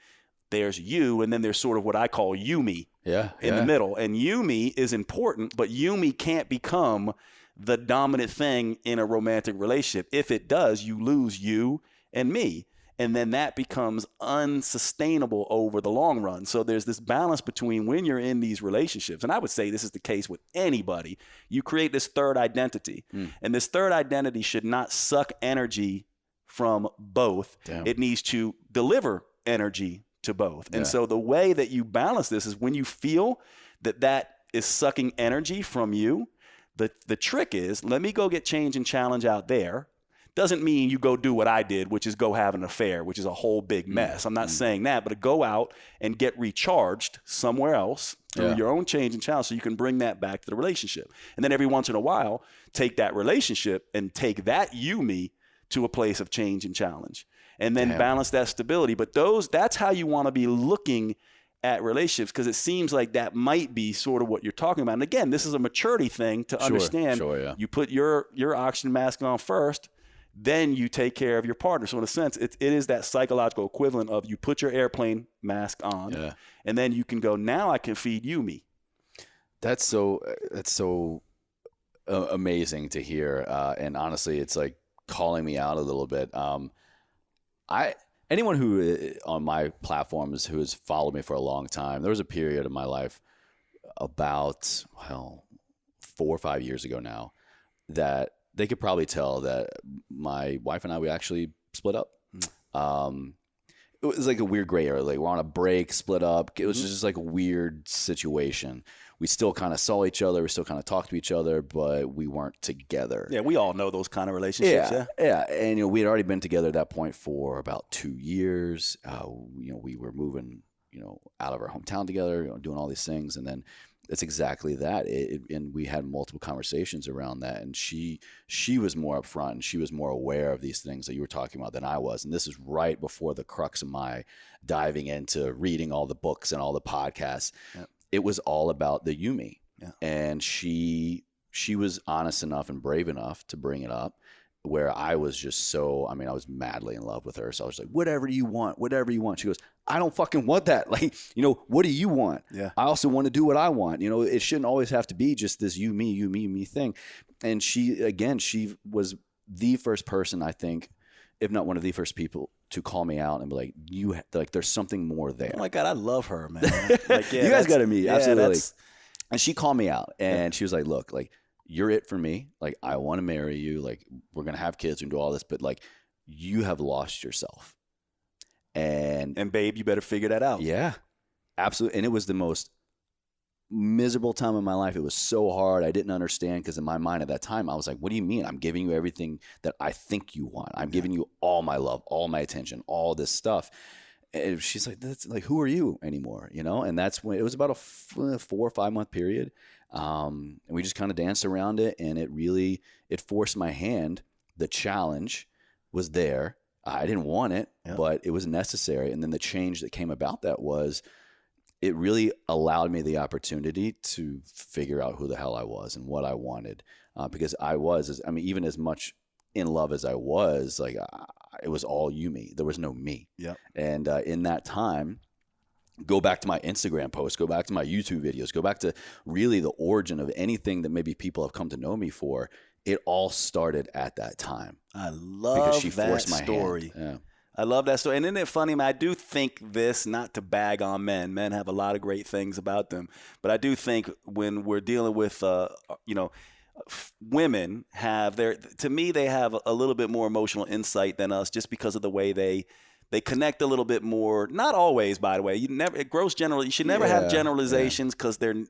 there's you, and then there's sort of what I call you me in the middle. And you me is important, but you me can't become the dominant thing in a romantic relationship. If it does, you lose you and me. And then that becomes unsustainable over the long run. So there's this balance between when you're in these relationships, and I would say this is the case with anybody, you create this third identity. And this third identity should not suck energy from both. Damn. It needs to deliver energy to both. And so the way that you balance this is when you feel that that is sucking energy from you, the trick is, let me go get change and challenge out there. Doesn't mean you go do what I did, which is go have an affair, which is a whole big mess. I'm not saying that, but to go out and get recharged somewhere else through your own change and challenge so you can bring that back to the relationship. And then every once in a while, take that relationship and take that you, me, to a place of change and challenge. And then balance that stability. But that's how you want to be looking at relationships, because it seems like that might be sort of what you're talking about. And again, this is a maturity thing to understand. You put your oxygen mask on first, then you take care of your partner. So in a sense, it is that psychological equivalent of you put your airplane mask on, and then you can go, now I can feed you me. That's so amazing to hear. And honestly, it's like calling me out a little bit. Anyone who on my platforms who has followed me for a long time, there was a period of my life about 4 or 5 years ago now that they could probably tell that my wife and I, we actually split up. It was like a weird gray area. Like we're on a break, split up. It was just like a weird situation. We still kind of saw each other. We still kind of talked to each other, but we weren't together. Yeah, we all know those kind of relationships. Yeah. And we had already been together at that point for about 2 years. We were moving, out of our hometown together, doing all these things, and then it's exactly that. And we had multiple conversations around that. And she was more upfront and she was more aware of these things that you were talking about than I was. And this is right before the crux of my diving into reading all the books and all the podcasts. Yep. It was all about the Yumi. Yeah. And she was honest enough and brave enough to bring it up, where I was just I was madly in love with her. So I was like, whatever you want. She goes, I don't fucking want that. Like, what do you want? Yeah. I also want to do what I want. It shouldn't always have to be just this you, me thing. And she was the first person, I think, if not one of the first people to call me out and be like, there's something more there. Oh my God, I love her, man. You guys got to meet. Absolutely. And she called me out and she was like, look, you're it for me. Like, I want to marry you. Like, we're going to have kids and do all this, but you have lost yourself. And babe, you better figure that out. Yeah, absolutely. And it was the most miserable time of my life. It was so hard. I didn't understand, because in my mind at that time, I was like, what do you mean? I'm giving you everything that I think you want. I'm giving you all my love, all my attention, all this stuff. And she's like, that's like, who are you anymore? And that's when it was about a 4 or 5 month period. And we just kind of danced around it, and it forced my hand. The challenge was there. I didn't want it, but it was necessary. And then the change that came about that was, it really allowed me the opportunity to figure out who the hell I was and what I wanted. Because even as much in love as I was, it was all you, me. There was no me. Yep. And in that time, go back to my Instagram posts, go back to my YouTube videos, go back to really the origin of anything that maybe people have come to know me for. It all started at that time. I love that story. Yeah. I love that story. And isn't it funny, man? I do think this, not to bag on men. Men have a lot of great things about them. But I do think when we're dealing with, women to me, they have a little bit more emotional insight than us, just because of the way they connect a little bit more. Not always, by the way. You should never have generalizations, because they're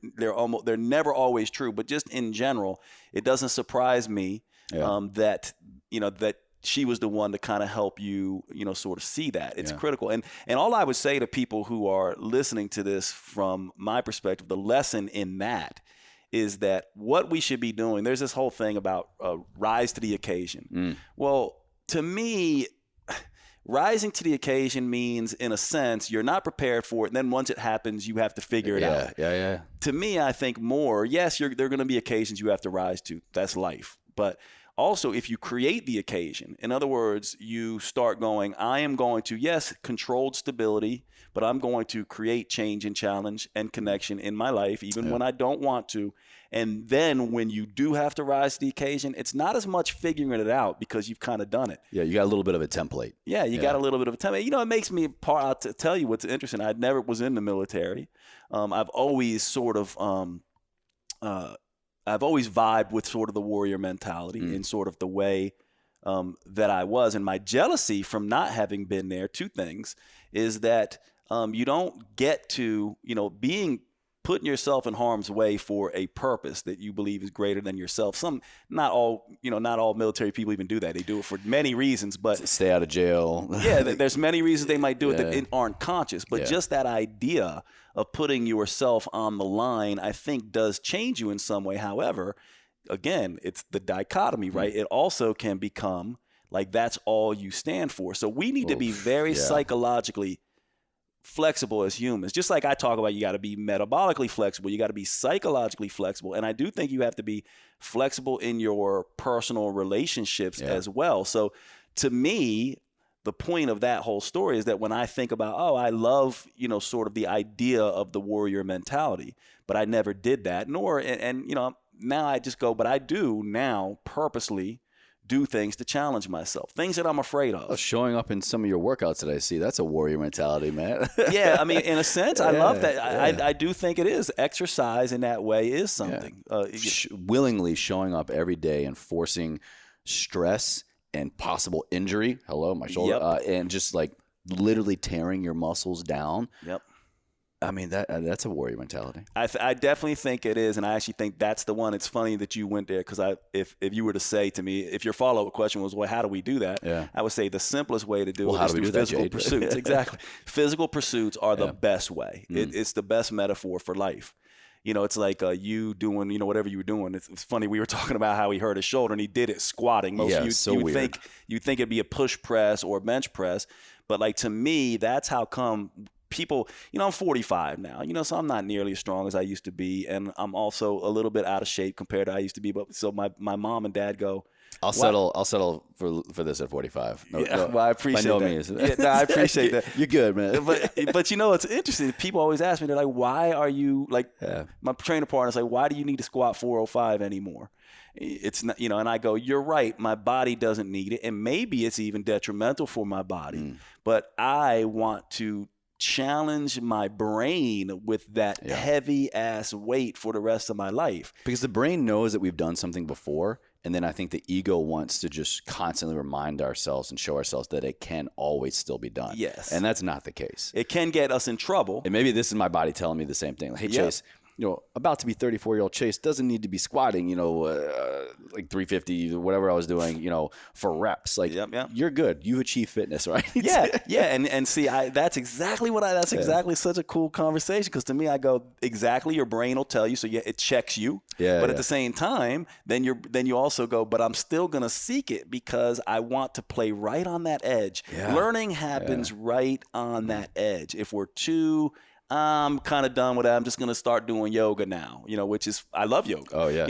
never always true. But just in general, it doesn't surprise me that she was the one to kind of help you, sort of see that. It's critical. And all I would say to people who are listening to this, from my perspective, the lesson in that is that what we should be doing, there's this whole thing about rise to the occasion. Well, to me, rising to the occasion means, in a sense, you're not prepared for it, and then once it happens, you have to figure it out. To me, I think more, yes, there are going to be occasions you have to rise to. That's life. But Also, if you create the occasion, in other words, you start going, I am going to, yes, controlled stability, but I'm going to create change and challenge and connection in my life, even when I don't want to. And then when you do have to rise to the occasion, it's not as much figuring it out because you've kind of done it. Yeah, you got a little bit of a template. Yeah, you got a little bit of a template. You know, it makes me I'll tell you what's interesting. I never was in the military. I've always sort of I've always vibed with sort of the warrior mentality in sort of the way that I was. And my jealousy from not having been there, two things, is that you don't get to, putting yourself in harm's way for a purpose that you believe is greater than yourself. Not all military people even do that. They do it for many reasons, but stay out of jail. Yeah, there's many reasons they might do it that aren't conscious, but just that idea of putting yourself on the line, I think does change you in some way. However, again, it's the dichotomy, right? It also can become like that's all you stand for. So we need to be very psychologically flexible as humans. Just like I talk about, you got to be metabolically flexible, you got to be psychologically flexible, and I do think you have to be flexible in your personal relationships as well. So to me, the point of that whole story is that when I think about, I love, sort of the idea of the warrior mentality, but I never did that, and now I just go, but I do now purposely do things to challenge myself, things that I'm afraid of. Showing up in some of your workouts that I see, that's a warrior mentality, man. Yeah, I mean, in a sense, I love that. I do think it is. Exercise in that way is something. Willingly showing up every day and forcing stress and possible injury, my shoulder, and just like literally tearing your muscles down. Yep. I mean, that's a warrior mentality. I definitely think it is, and I actually think that's the one. It's funny that you went there because if you were to say to me, if your follow-up question was, well, how do we do that? Yeah. I would say the simplest way to do it is through physical pursuits. Exactly. Physical pursuits are the best way. It's the best metaphor for life. It's like you doing, whatever you were doing. It's funny. We were talking about how he hurt his shoulder and he did it squatting. Most of you think it'd be a push press or a bench press, but like to me, that's how come people, I'm 45 now, so I'm not nearly as strong as I used to be. And I'm also a little bit out of shape compared to I used to be. But so my mom and dad go, I'll settle for this at 45. Well, I appreciate that. By no means. I appreciate that. You're good, man. But it's interesting. People always ask me, they're like, why are you my trainer partner's like, why do you need to squat 405 anymore? It's not, and I go, you're right. My body doesn't need it. And maybe it's even detrimental for my body, but I want to challenge my brain with that heavy ass weight for the rest of my life. Because the brain knows that we've done something before. And then I think the ego wants to just constantly remind ourselves and show ourselves that it can always still be done. Yes. And that's not the case. It can get us in trouble. And maybe this is my body telling me the same thing. Like, hey, Chase, about to be 34-year-old Chase doesn't need to be squatting, like 350, whatever I was doing, for reps. Like, you're good. You've achieved fitness, right? Yeah. And see, that's exactly exactly such a cool conversation. Because to me, I go, exactly, your brain will tell you. So it checks you. Yeah. But at the same time, then you also go, but I'm still going to seek it because I want to play right on that edge. Yeah. Learning happens right on that edge. If we're I'm kind of done with that. I'm just going to start doing yoga now, which is, I love yoga. Oh yeah.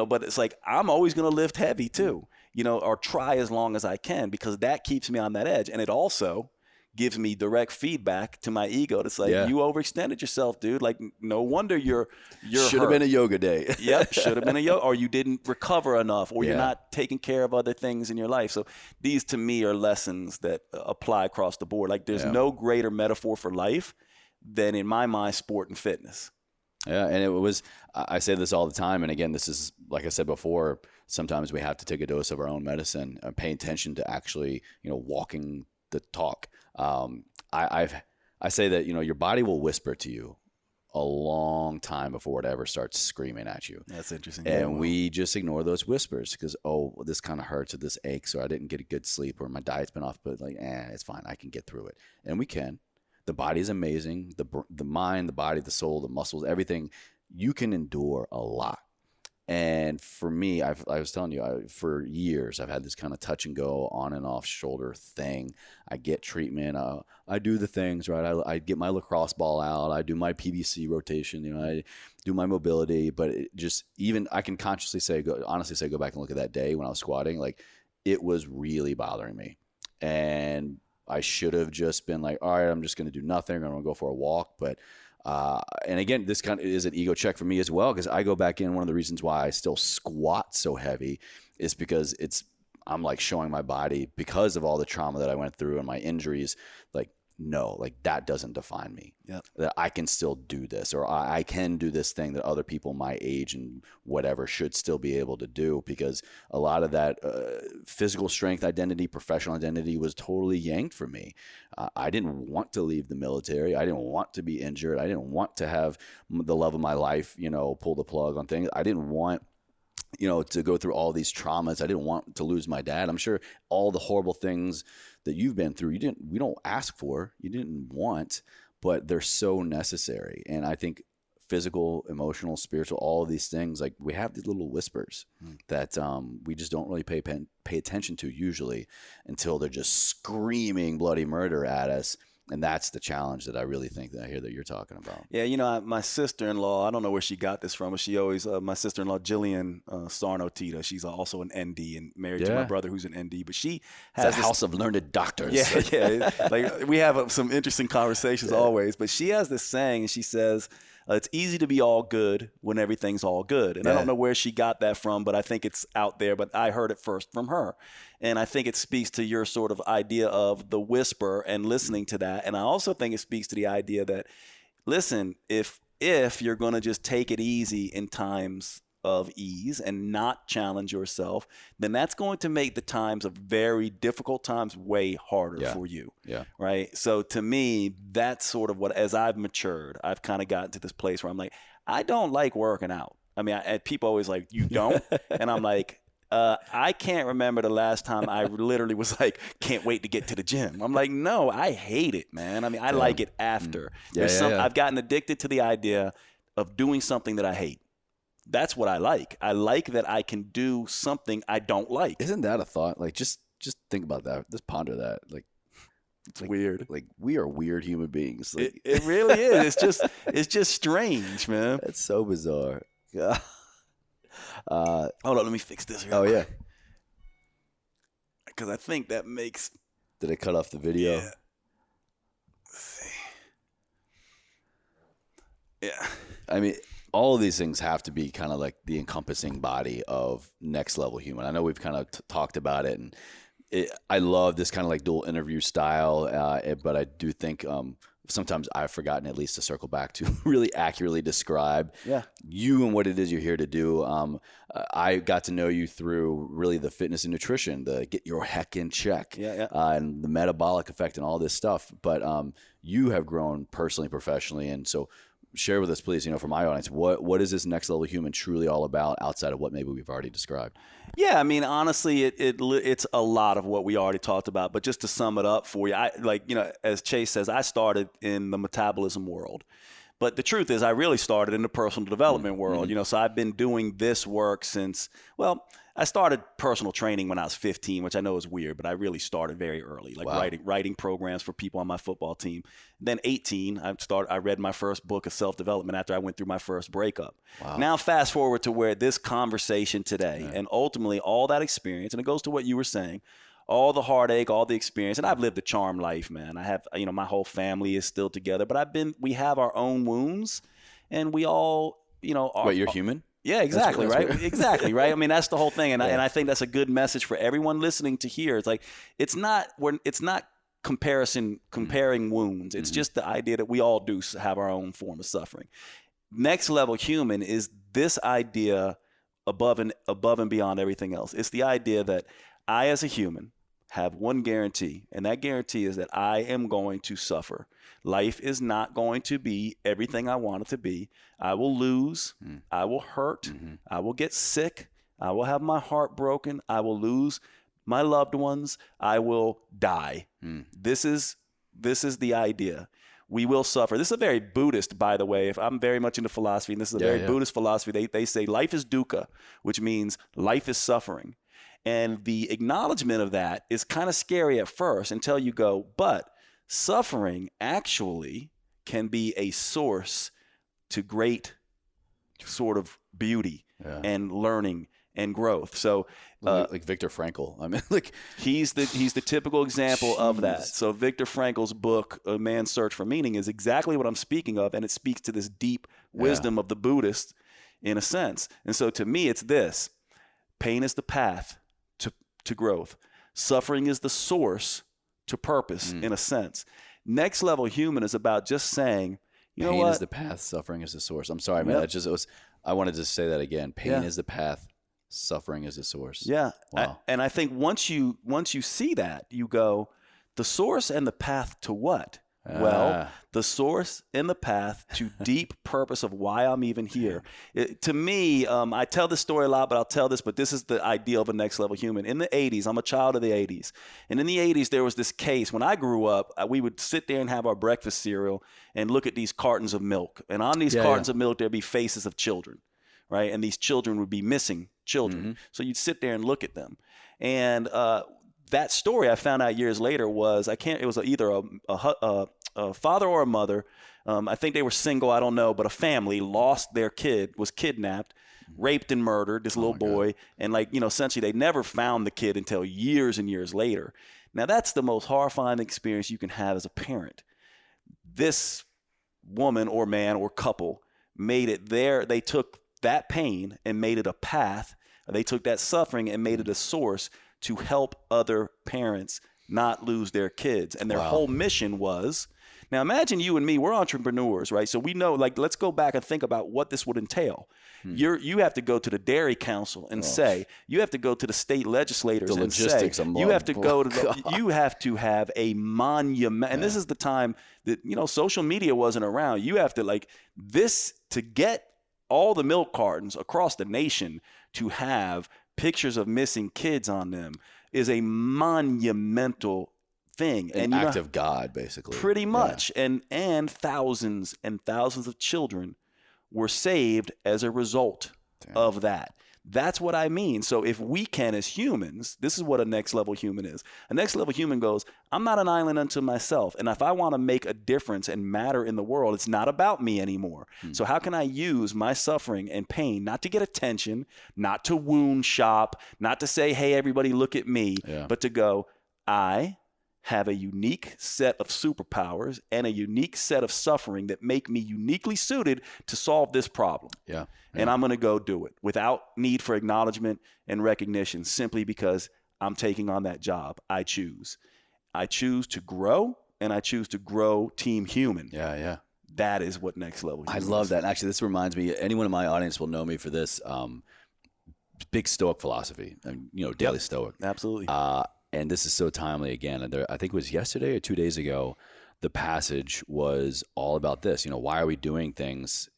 But it's like, I'm always going to lift heavy too, or try as long as I can because that keeps me on that edge. And it also gives me direct feedback to my ego. That's like, you overextended yourself, dude. Like, no wonder you're should have been a yoga day. Yep. Should have been a yoga, or you didn't recover enough, or you're not taking care of other things in your life. So these to me are lessons that apply across the board. Like there's no greater metaphor for life than, in my mind, sport and fitness. Yeah, and it was, I say this all the time, and again, this is, like I said before, sometimes we have to take a dose of our own medicine, pay attention to actually, walking the talk. I say that, your body will whisper to you a long time before it ever starts screaming at you. That's interesting. And we just ignore those whispers because, this kind of hurts or this aches or I didn't get a good sleep or my diet's been off, but like, it's fine. I can get through it. And we can. The body is amazing. The mind, the body, the soul, the muscles, everything. You can endure a lot. And for me, I was telling you, for years, I've had this kind of touch and go on and off shoulder thing. I get treatment. I do the things, right? I get my lacrosse ball out. I do my PVC rotation. I do my mobility. But it just, even I can consciously honestly say, go back and look at that day when I was squatting. Like, it was really bothering me. And I should have just been like, all right, I'm just going to do nothing. I'm going to go for a walk. But and again, this kind of is an ego check for me as well, because I go back in. One of the reasons why I still squat so heavy is because I'm like showing my body, because of all the trauma that I went through and my injuries, like, no, like, that doesn't define me. Yep. That I can still do this, or I can do this thing that other people my age and whatever should still be able to do, because a lot of that physical strength identity, professional identity was totally yanked from me. I didn't want to leave the military. I didn't want to be injured. I didn't want to have the love of my life, pull the plug on things. I didn't want to go through all these traumas. I didn't want to lose my dad. I'm sure all the horrible things that you've been through, we don't ask for, you didn't want, but they're so necessary. And I think physical, emotional, spiritual, all of these things, like, we have these little whispers that we just don't really pay attention to usually until they're just screaming bloody murder at us. And that's the challenge that I really think that I hear that you're talking about. Yeah, my sister-in-law, I don't know where she got this from, but she always, my sister-in-law, Jillian Sarno-Tita, she's also an ND and married to my brother who's an ND, but she has a house of learned doctors. Yeah. Like, we have some interesting conversations always, but she has this saying, and she says, it's easy to be all good when everything's all good. And I don't know where she got that from, but I think it's out there. But I heard it first from her. And I think it speaks to your sort of idea of the whisper and listening to that. And I also think it speaks to the idea that, listen, if you're going to just take it easy in times of ease and not challenge yourself, then that's going to make the times of very difficult times way harder for you. Yeah. Right. So to me, that's sort of what, as I've matured, I've kind of gotten to this place where I'm like, I don't like working out. I mean, people always like, you don't? And I'm like, I can't remember the last time I literally was like, can't wait to get to the gym. I'm like, no, I hate it, man. I mean, I like it after. I've gotten addicted to the idea of doing something that I hate. That's what I like. I like that I can do something I don't like. Isn't that a thought? Like, just think about that. Just ponder that. Like, it's weird. Like, we are weird human beings. Like, it really is. It's just strange, man. It's so bizarre. Yeah. Hold on, let me fix this here. Oh yeah. Because I think that makes. Did it cut off the video? Yeah. Let's see. Yeah. I mean, all of these things have to be kind of like the encompassing body of next level human. I know we've kind of talked about it, and I love this kind of like dual interview style, but I do think sometimes I've forgotten at least to circle back to really accurately describe you and what it is you're here to do. I got to know you through really the fitness and nutrition, the get your heck in check, and the metabolic effect and all this stuff. But you have grown personally, professionally, and so share with us, please, for my audience, what is this next level human truly all about outside of what maybe we've already described? Yeah, I mean, honestly, it's a lot of what we already talked about. But just to sum it up for you, as Chase says, I started in the metabolism world. But the truth is, I really started in the personal development world. So I've been doing this work since, I started personal training when I was 15, which I know is weird, but I really started very early, like writing programs for people on my football team. Then 18, I read my first book of self-development after I went through my first breakup. Wow. Now fast forward to where this conversation today, and ultimately all that experience, and it goes to what you were saying, all the heartache, all the experience, and I've lived a charmed life, man. I have, my whole family is still together, but we have our own wounds, and we all, are. Wait, you're human? Yeah, exactly, right? Exactly, right? I mean, that's the whole thing, and I think that's a good message for everyone listening to hear. It's like it's not comparing wounds. It's just the idea that we all do have our own form of suffering. Next level human is this idea above and beyond everything else. It's the idea that I, as a human, have one guarantee, and that guarantee is that I am going to suffer. Life is not going to be everything I want it to be. I will lose. I will hurt. I will get sick. I will have my heart broken. I will lose my loved ones. I will die. This is the idea. we will suffer. This is a very Buddhist, by the way. If I'm very much into philosophy, and this is a very Buddhist philosophy, they say life is dukkha, which means life is suffering. And the acknowledgement of that is kind of scary at first until you go, but suffering actually can be a source to great sort of beauty and learning and growth. So like Viktor Frankl. I mean, like he's the typical example of that. So Viktor Frankl's book, A Man's Search for Meaning, is exactly what I'm speaking of, and it speaks to this deep wisdom of the Buddhist in a sense. And so to me, it's this: pain is the path to growth. Suffering is the source to purpose in a sense. Next level human is about just saying, you know what? Pain is the path, suffering is the source. I'm sorry, man. I wanted to say that again. Pain is the path, suffering is the source. Yeah. Wow. And I think once you see that, you go, the source and the path to what? Well, the source and the path to deep purpose of why I'm even here. To me, I tell this story a lot, but I'll tell this, but this is the ideal of a next level human. In the 80s, I'm a child of the 80s. And in the 80s, there was this case. When I grew up, we would sit there and have our breakfast cereal and look at these cartons of milk. And on these cartons of milk, there'd be faces of children, right? And these children would be missing children. So you'd sit there and look at them. And that story I found out years later was, it was either a father or a mother. I think they were single, I don't know, but a family lost their kid, was kidnapped, raped and murdered, this little boy. And essentially they never found the kid until years and years later. Now that's the most horrifying experience you can have as a parent. This woman or man or couple made it they took that pain and made it a path. They took that suffering and made it a source to help other parents not lose their kids. And their whole mission was, now imagine you and me, we're entrepreneurs, right? So we know, let's go back and think about what this would entail. You have to go to the Dairy Council and say, you have to go to the state legislators and say, you have to go to you have to have a monument. And this is the time that, social media wasn't around. You have to to get all the milk cartons across the nation to have pictures of missing kids on them is a monumental thing. An act of God, basically. Pretty much. And thousands and thousands of children were saved as a result of that. That's what I mean. So if we can, as humans, this is what a next level human is. A next level human goes, I'm not an island unto myself. And if I want to make a difference and matter in the world, it's not about me anymore. So how can I use my suffering and pain, not to get attention, not to wound shop, not to say, hey, everybody look at me, but to go, I have a unique set of superpowers and a unique set of suffering that make me uniquely suited to solve this problem. And I'm going to go do it without need for acknowledgement and recognition, simply because I'm taking on that job. I choose to grow, and I choose to grow Team Human. That is what next level human I love is. that. Actually, this reminds me, anyone in my audience will know me for this. Big Stoic philosophy, and daily Stoic. Absolutely. And this is so timely again. And I think it was yesterday or 2 days ago, the passage was all about this. Why are we doing things?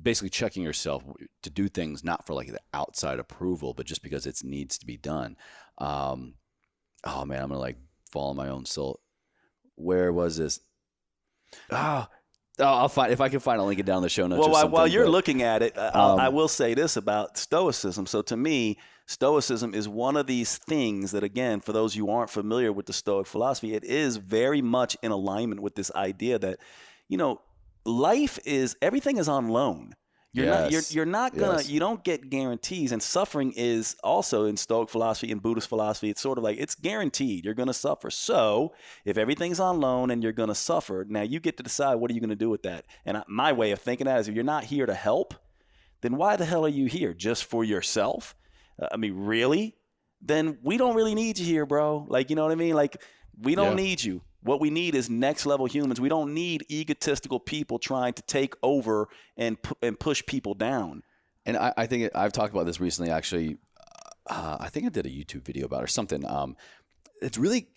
Basically checking yourself to do things not for the outside approval, but just because it needs to be done. Oh man, I'm gonna fall on my own soul. Where was this? I'll find, if I can find, I'll link it down in the show notes. Well, while you're looking at it, I will say this about Stoicism. So to me, Stoicism is one of these things that, again, for those who aren't familiar with the Stoic philosophy, it is very much in alignment with this idea that, life is, everything is on loan. You're not gonna, you don't get guarantees, and suffering is also in Stoic philosophy and Buddhist philosophy. It's sort of it's guaranteed. You're gonna suffer. So if everything's on loan and you're gonna suffer, now you get to decide what are you gonna do with that. And my way of thinking that is, if you're not here to help, then why the hell are you here? Just for yourself? Really? Then we don't really need you here, bro. You know what I mean? We don't need you. What we need is next level humans. We don't need egotistical people trying to take over and push people down. And I think I've talked about this recently, actually. I think I did a YouTube video about it or something. It's really,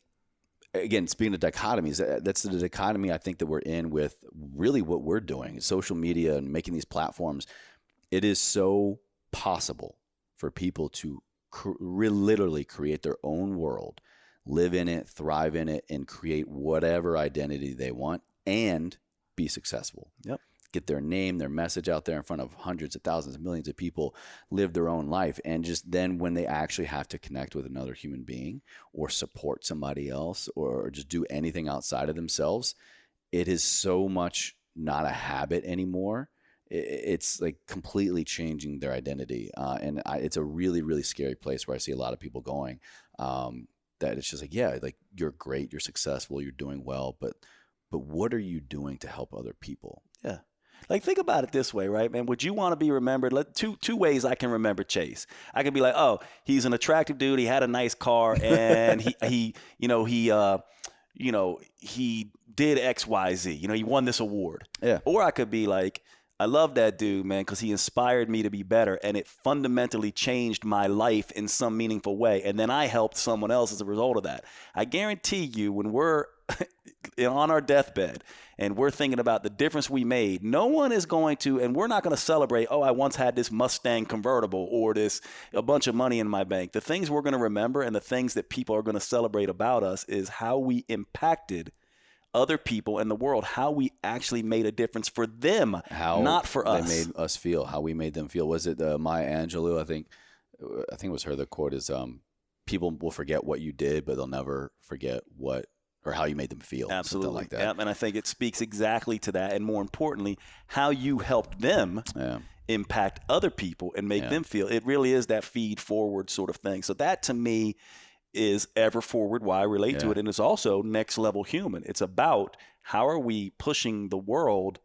again, speaking of dichotomies, that's the dichotomy I think that we're in with really what we're doing. Social media and making these platforms. It is so possible for people to literally create their own world, live in it, thrive in it, and create whatever identity they want and be successful. Yep. Get their name, their message out there in front of hundreds of thousands of millions of people, live their own life. And just then when they actually have to connect with another human being or support somebody else or just do anything outside of themselves, it is so much not a habit anymore. It's like completely changing their identity. And it's a really, really scary place where I see a lot of people going, that it's just like, yeah, like you're great, you're successful, you're doing well, but what are you doing to help other people? Yeah. Like, think about it this way, right, man? Would you want to be remembered? Two ways I can remember Chase. I could be like, oh, he's an attractive dude. He had a nice car, and he did X, Y, Z. He won this award. Yeah. Or I could be like, I love that dude, man, because he inspired me to be better, and it fundamentally changed my life in some meaningful way. And then I helped someone else as a result of that. I guarantee you, when we're on our deathbed and we're thinking about the difference we made, no one is going to, and we're not going to celebrate, oh, I once had this Mustang convertible or a bunch of money in my bank. The things we're going to remember and the things that people are going to celebrate about us is how we impacted other people in the world, how we actually made a difference for them, not for us. They made us feel, how we made them feel. Was it Maya Angelou? I think it was her. The quote is, people will forget what you did, but they'll never forget or how you made them feel. Absolutely. Like that. Yeah, and I think it speaks exactly to that. And more importantly, how you helped them impact other people and make them feel. It really is that feed forward sort of thing. So that to me is ever forward, why I relate to it. And it's also next level human. It's about how are we pushing the world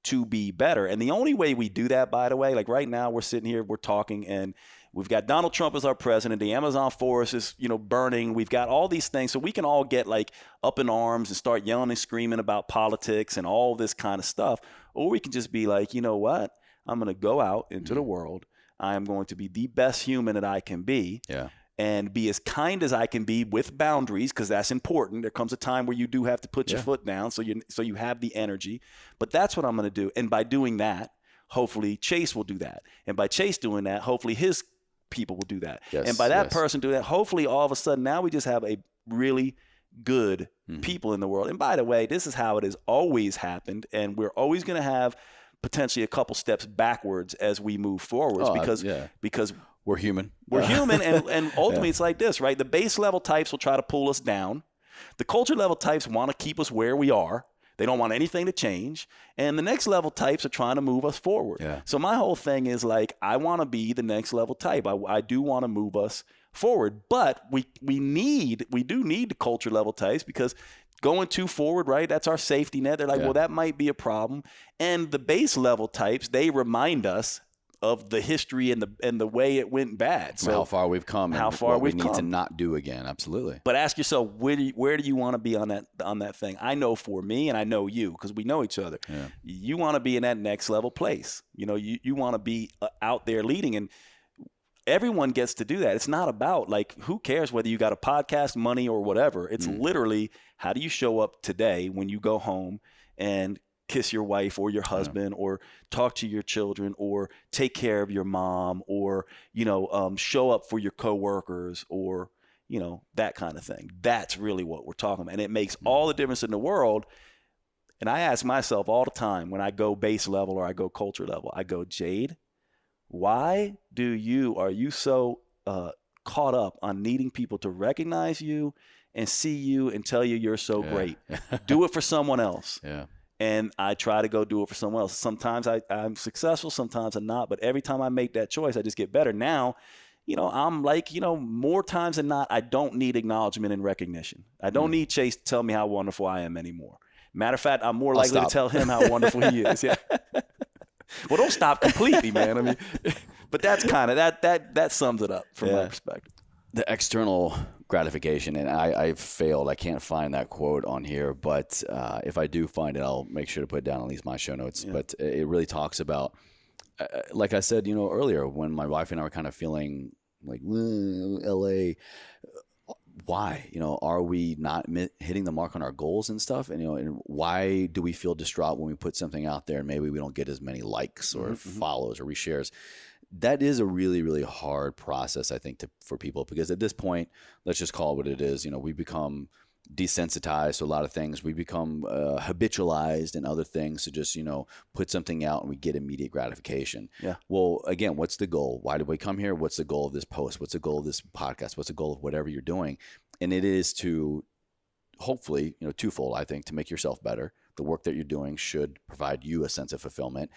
to be better. And the only way we do that, by the way, like right now we're sitting here, we're talking, and we've got Donald Trump as our president. The Amazon forest is, burning. We've got all these things. So we can all get like up in arms and start yelling and screaming about politics and all this kind of stuff. Or we can just be like, you know what? I'm going to go out into the world. I am going to be the best human that I can be. Yeah. And be as kind as I can be with boundaries, because that's important. There comes a time where you do have to put your foot down, so you have the energy. But that's what I'm going to do. And by doing that, hopefully Chase will do that. And by Chase doing that, hopefully his people will do that. Yes, and by that person doing that, hopefully all of a sudden now we just have a really good people in the world. And by the way, this is how it has always happened. And we're always going to have potentially a couple steps backwards as we move forwards because we're human. We're human, and ultimately it's like this, right? The base level types will try to pull us down. The culture level types want to keep us where we are. They don't want anything to change. And the next level types are trying to move us forward. Yeah. So my whole thing is like, I want to be the next level type. I do want to move us forward. But we do need the culture level types, because going too forward, right? That's our safety net. They're like, well, that might be a problem. And the base level types, they remind us of the history and the way it went bad. So how far we've come, how and far what we've we come. need to not do again. Absolutely. But ask yourself, where do you want to be on that thing? I know for me, and I know you, because we know each other. Yeah. You want to be in that next level place. You want to be out there leading, and everyone gets to do that. It's not about like, who cares whether you got a podcast, money, or whatever. It's literally, how do you show up today when you go home and kiss your wife or your husband, or talk to your children, or take care of your mom, or show up for your coworkers, or that kind of thing. That's really what we're talking about, and it makes all the difference in the world. And I ask myself all the time when I go base level or I go culture level, I go, Jade, why are you so caught up on needing people to recognize you and see you and tell you you're so great? Do it for someone else. Yeah. And I try to go do it for someone else. Sometimes I'm successful, sometimes I'm not. But every time I make that choice, I just get better. Now, I'm like, more times than not, I don't need acknowledgement and recognition. I don't need Chase to tell me how wonderful I am anymore. Matter of fact, I'm more likely to tell him how wonderful he is. Yeah. Well, don't stop completely, man. I mean, but that's kind of that sums it up from my perspective. The external gratification, and I've failed. I can't find that quote on here, but if I do find it, I'll make sure to put it down, at least my show notes. Yeah. But it really talks about, like I said, earlier, when my wife and I were kind of feeling like, LA, why? Are we not hitting the mark on our goals and stuff? And why do we feel distraught when we put something out there and maybe we don't get as many likes or follows or reshares? that is a really, really hard process, I think, for people, because at this point, let's just call it what it is. We become desensitized to a lot of things. We become habitualized in other things to just, put something out and we get immediate gratification. Yeah. Well, again, what's the goal? Why did we come here? What's the goal of this post? What's the goal of this podcast? What's the goal of whatever you're doing? And it is to hopefully, twofold, I think, to make yourself better. The work that you're doing should provide you a sense of fulfillment,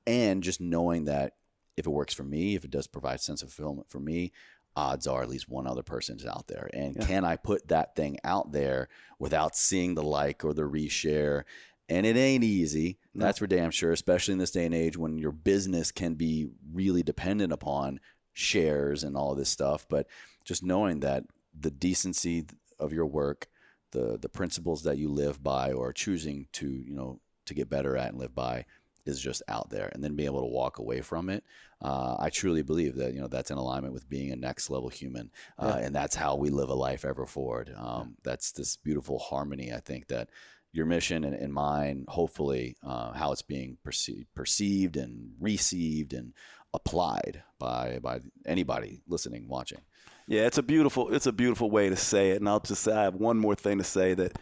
and just knowing that if it works for me, if it does provide a sense of fulfillment for me, odds are at least one other person is out there. And can I put that thing out there without seeing the like or the reshare? And it ain't easy. No. That's for damn sure, especially in this day and age when your business can be really dependent upon shares and all of this stuff. But just knowing that the decency of your work, the principles that you live by or are choosing to, to get better at and live by, is just out there, and then being able to walk away from it. I truly believe that, that's in alignment with being a next level human. And that's how we live a life ever forward. That's this beautiful harmony. I think that your mission and mine, hopefully, how it's being perceived and received and applied by anybody listening, watching. Yeah, it's a beautiful way to say it. And I'll just say, I have one more thing to say that,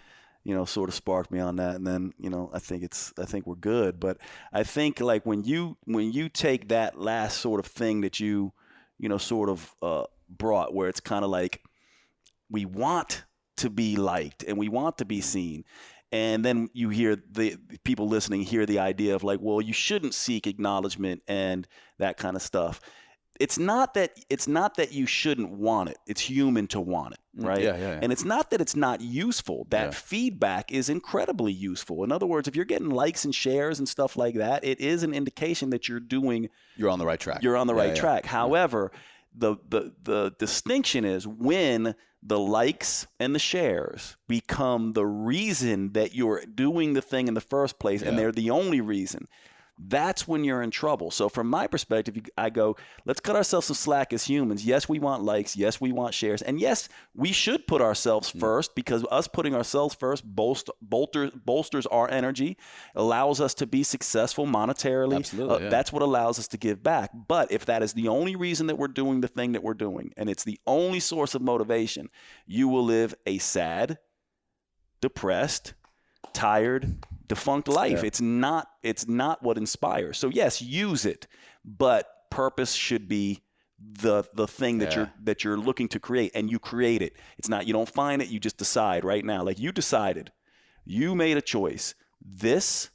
sort of sparked me on that. And then, I think we're good. But I think like when you take that last sort of thing that you sort of brought, where it's kind of like we want to be liked and we want to be seen. And then you hear the people listening hear the idea of like, well, you shouldn't seek acknowledgement and that kind of stuff. It's not that you shouldn't want it. It's human to want it, right? Yeah. And it's not that it's not useful. That feedback is incredibly useful. In other words, if you're getting likes and shares and stuff like that, it is an indication that you're on the right track. You're on the right track. However, the distinction is when the likes and the shares become the reason that you're doing the thing in the first place, and they're the only reason. That's when you're in trouble. So from my perspective, I go, let's cut ourselves some slack as humans. Yes, we want likes. Yes, we want shares. And yes, we should put ourselves first, because us putting ourselves first bolsters our energy, allows us to be successful monetarily. Absolutely, That's what allows us to give back. But if that is the only reason that we're doing the thing that we're doing, and it's the only source of motivation, you will live a sad, depressed, tired, defunct life. It's not what inspires. So yes, use it, but purpose should be the thing that you're looking to create, and you create it. It's not, you don't find it, you just decide right now. Like you decided, you made a choice. This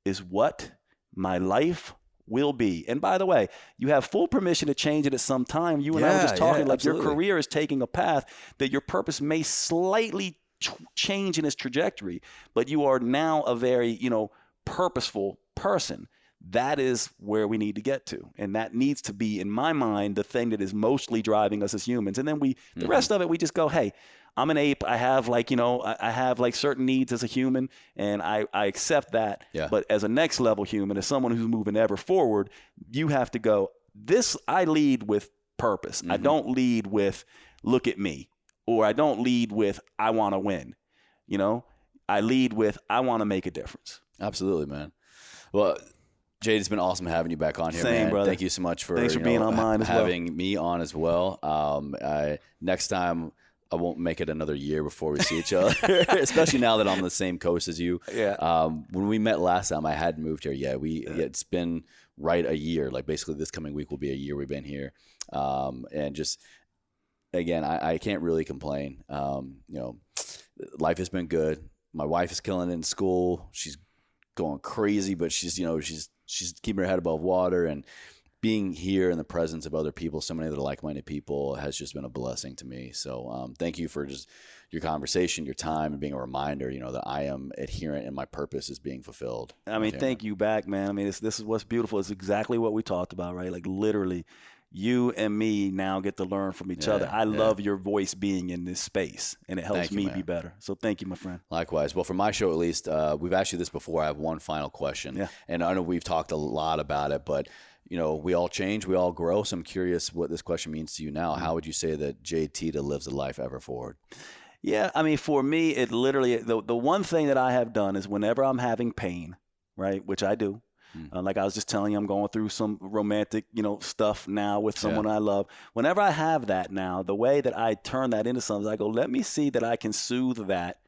is what my life will be. And by the way, you have full permission to change it at some time. You and I were just talking like absolutely. Your career is taking a path that your purpose may slightly change in its trajectory, but you are now a very, purposeful person. That is where we need to get to. And that needs to be, in my mind, the thing that is mostly driving us as humans. And then the rest of it, we just go, hey, I'm an ape. I have I have certain needs as a human, and I accept that. Yeah. But as a next level human, as someone who's moving ever forward, you have to go, I lead with purpose. I don't lead with, look at me. Or I don't lead with, I want to win. I lead with, I want to make a difference. Absolutely, man. Well, Jade, it's been awesome having you back on here, Same, man. brother. Thank you so much for being on mine as well. Having me on as well. Next time, I won't make it another year before we see each other, especially now that I'm on the same coast as you. Yeah. When we met last time, I hadn't moved here yet. It's been right a year. Like basically this coming week will be a year we've been here. And just, again, I can't really complain. Life has been good. My wife is killing it in school. She's going crazy, but she's keeping her head above water, and being here in the presence of other people, so many other like-minded people, has just been a blessing to me. So thank you for just your conversation, your time, and being a reminder, that I am adherent and my purpose is being fulfilled. I mean, thank you back, man. I mean, this is what's beautiful. It's exactly what we talked about, right? Like literally, you and me now get to learn from each other. I love your voice being in this space, and it helps me be better. So thank you, my friend. Likewise. Well, for my show, at least, we've asked you this before. I have one final question. Yeah. And I know we've talked a lot about it, but we all change, we all grow. So I'm curious what this question means to you now. How would you say that Jade Tita lives a life ever forward? Yeah, I mean, for me, it literally, the one thing that I have done is whenever I'm having pain, right, which I do, Like I was just telling you, I'm going through some romantic, stuff now with someone I love. Whenever I have that now, the way that I turn that into something, I go, let me see that I can soothe that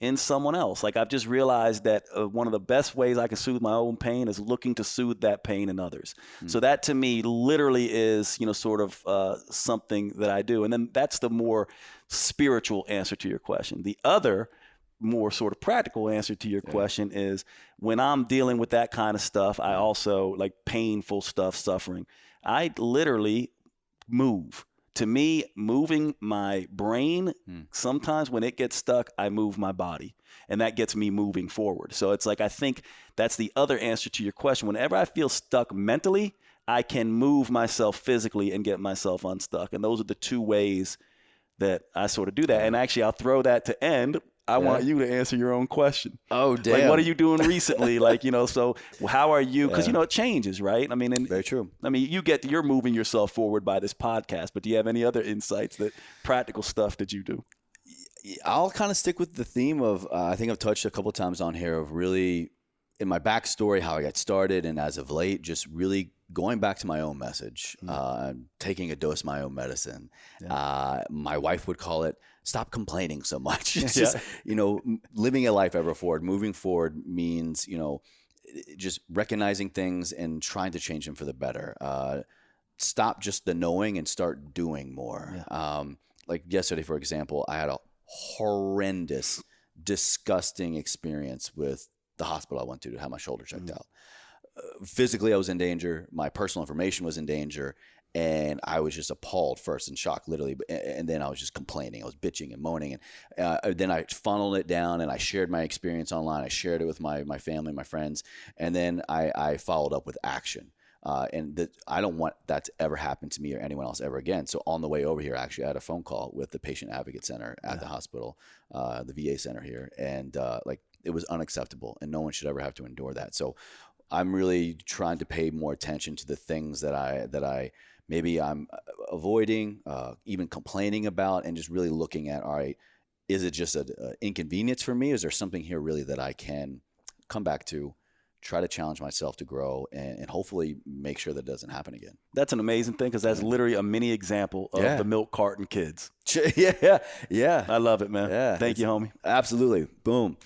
in someone else. Like I've just realized that one of the best ways I can soothe my own pain is looking to soothe that pain in others. So that to me literally is, sort of something that I do. And then that's the more spiritual answer to your question. The other more sort of practical answer to your question is when I'm dealing with that kind of stuff, I also like painful stuff, suffering. I literally move. To me, moving my brain, sometimes when it gets stuck, I move my body, and that gets me moving forward. So it's like, I think that's the other answer to your question. Whenever I feel stuck mentally, I can move myself physically and get myself unstuck. And those are the two ways that I sort of do that. And actually, I'll throw that to end. I want you to answer your own question. Oh, damn. Like, what are you doing recently? Like, so how are you? Because, it changes, right? I mean, very true. I mean, you're moving yourself forward by this podcast, but do you have any other insights, practical stuff that you do? I'll kind of stick with the theme of, I think I've touched a couple of times on here of really in my backstory, how I got started. And as of late, just really going back to my own message, taking a dose of my own medicine. My wife would call it, stop complaining so much. It's just, living a life ever forward, moving forward means, just recognizing things and trying to change them for the better. Stop just the knowing and start doing more. Like yesterday, for example, I had a horrendous, disgusting experience with the hospital I went to have my shoulder checked out. Physically, I was in danger. My personal information was in danger. And I was just appalled first, in shock, literally. And then I was just complaining. I was bitching and moaning. And then I funneled it down and I shared my experience online. I shared it with my family, my friends. And then I followed up with action. I don't want that to ever happen to me or anyone else ever again. So on the way over here, actually, I had a phone call with the Patient Advocate Center at the hospital, the VA center here. And it was unacceptable. And no one should ever have to endure that. So I'm really trying to pay more attention to the things that I maybe I'm avoiding, even complaining about, and just really looking at, all right, is it just an inconvenience for me? Is there something here really that I can come back to, try to challenge myself to grow, and hopefully make sure that doesn't happen again? That's an amazing thing, because that's literally a mini example of the milk carton kids. Yeah. I love it, man. Yeah, Thank you, homie. Absolutely. Boom.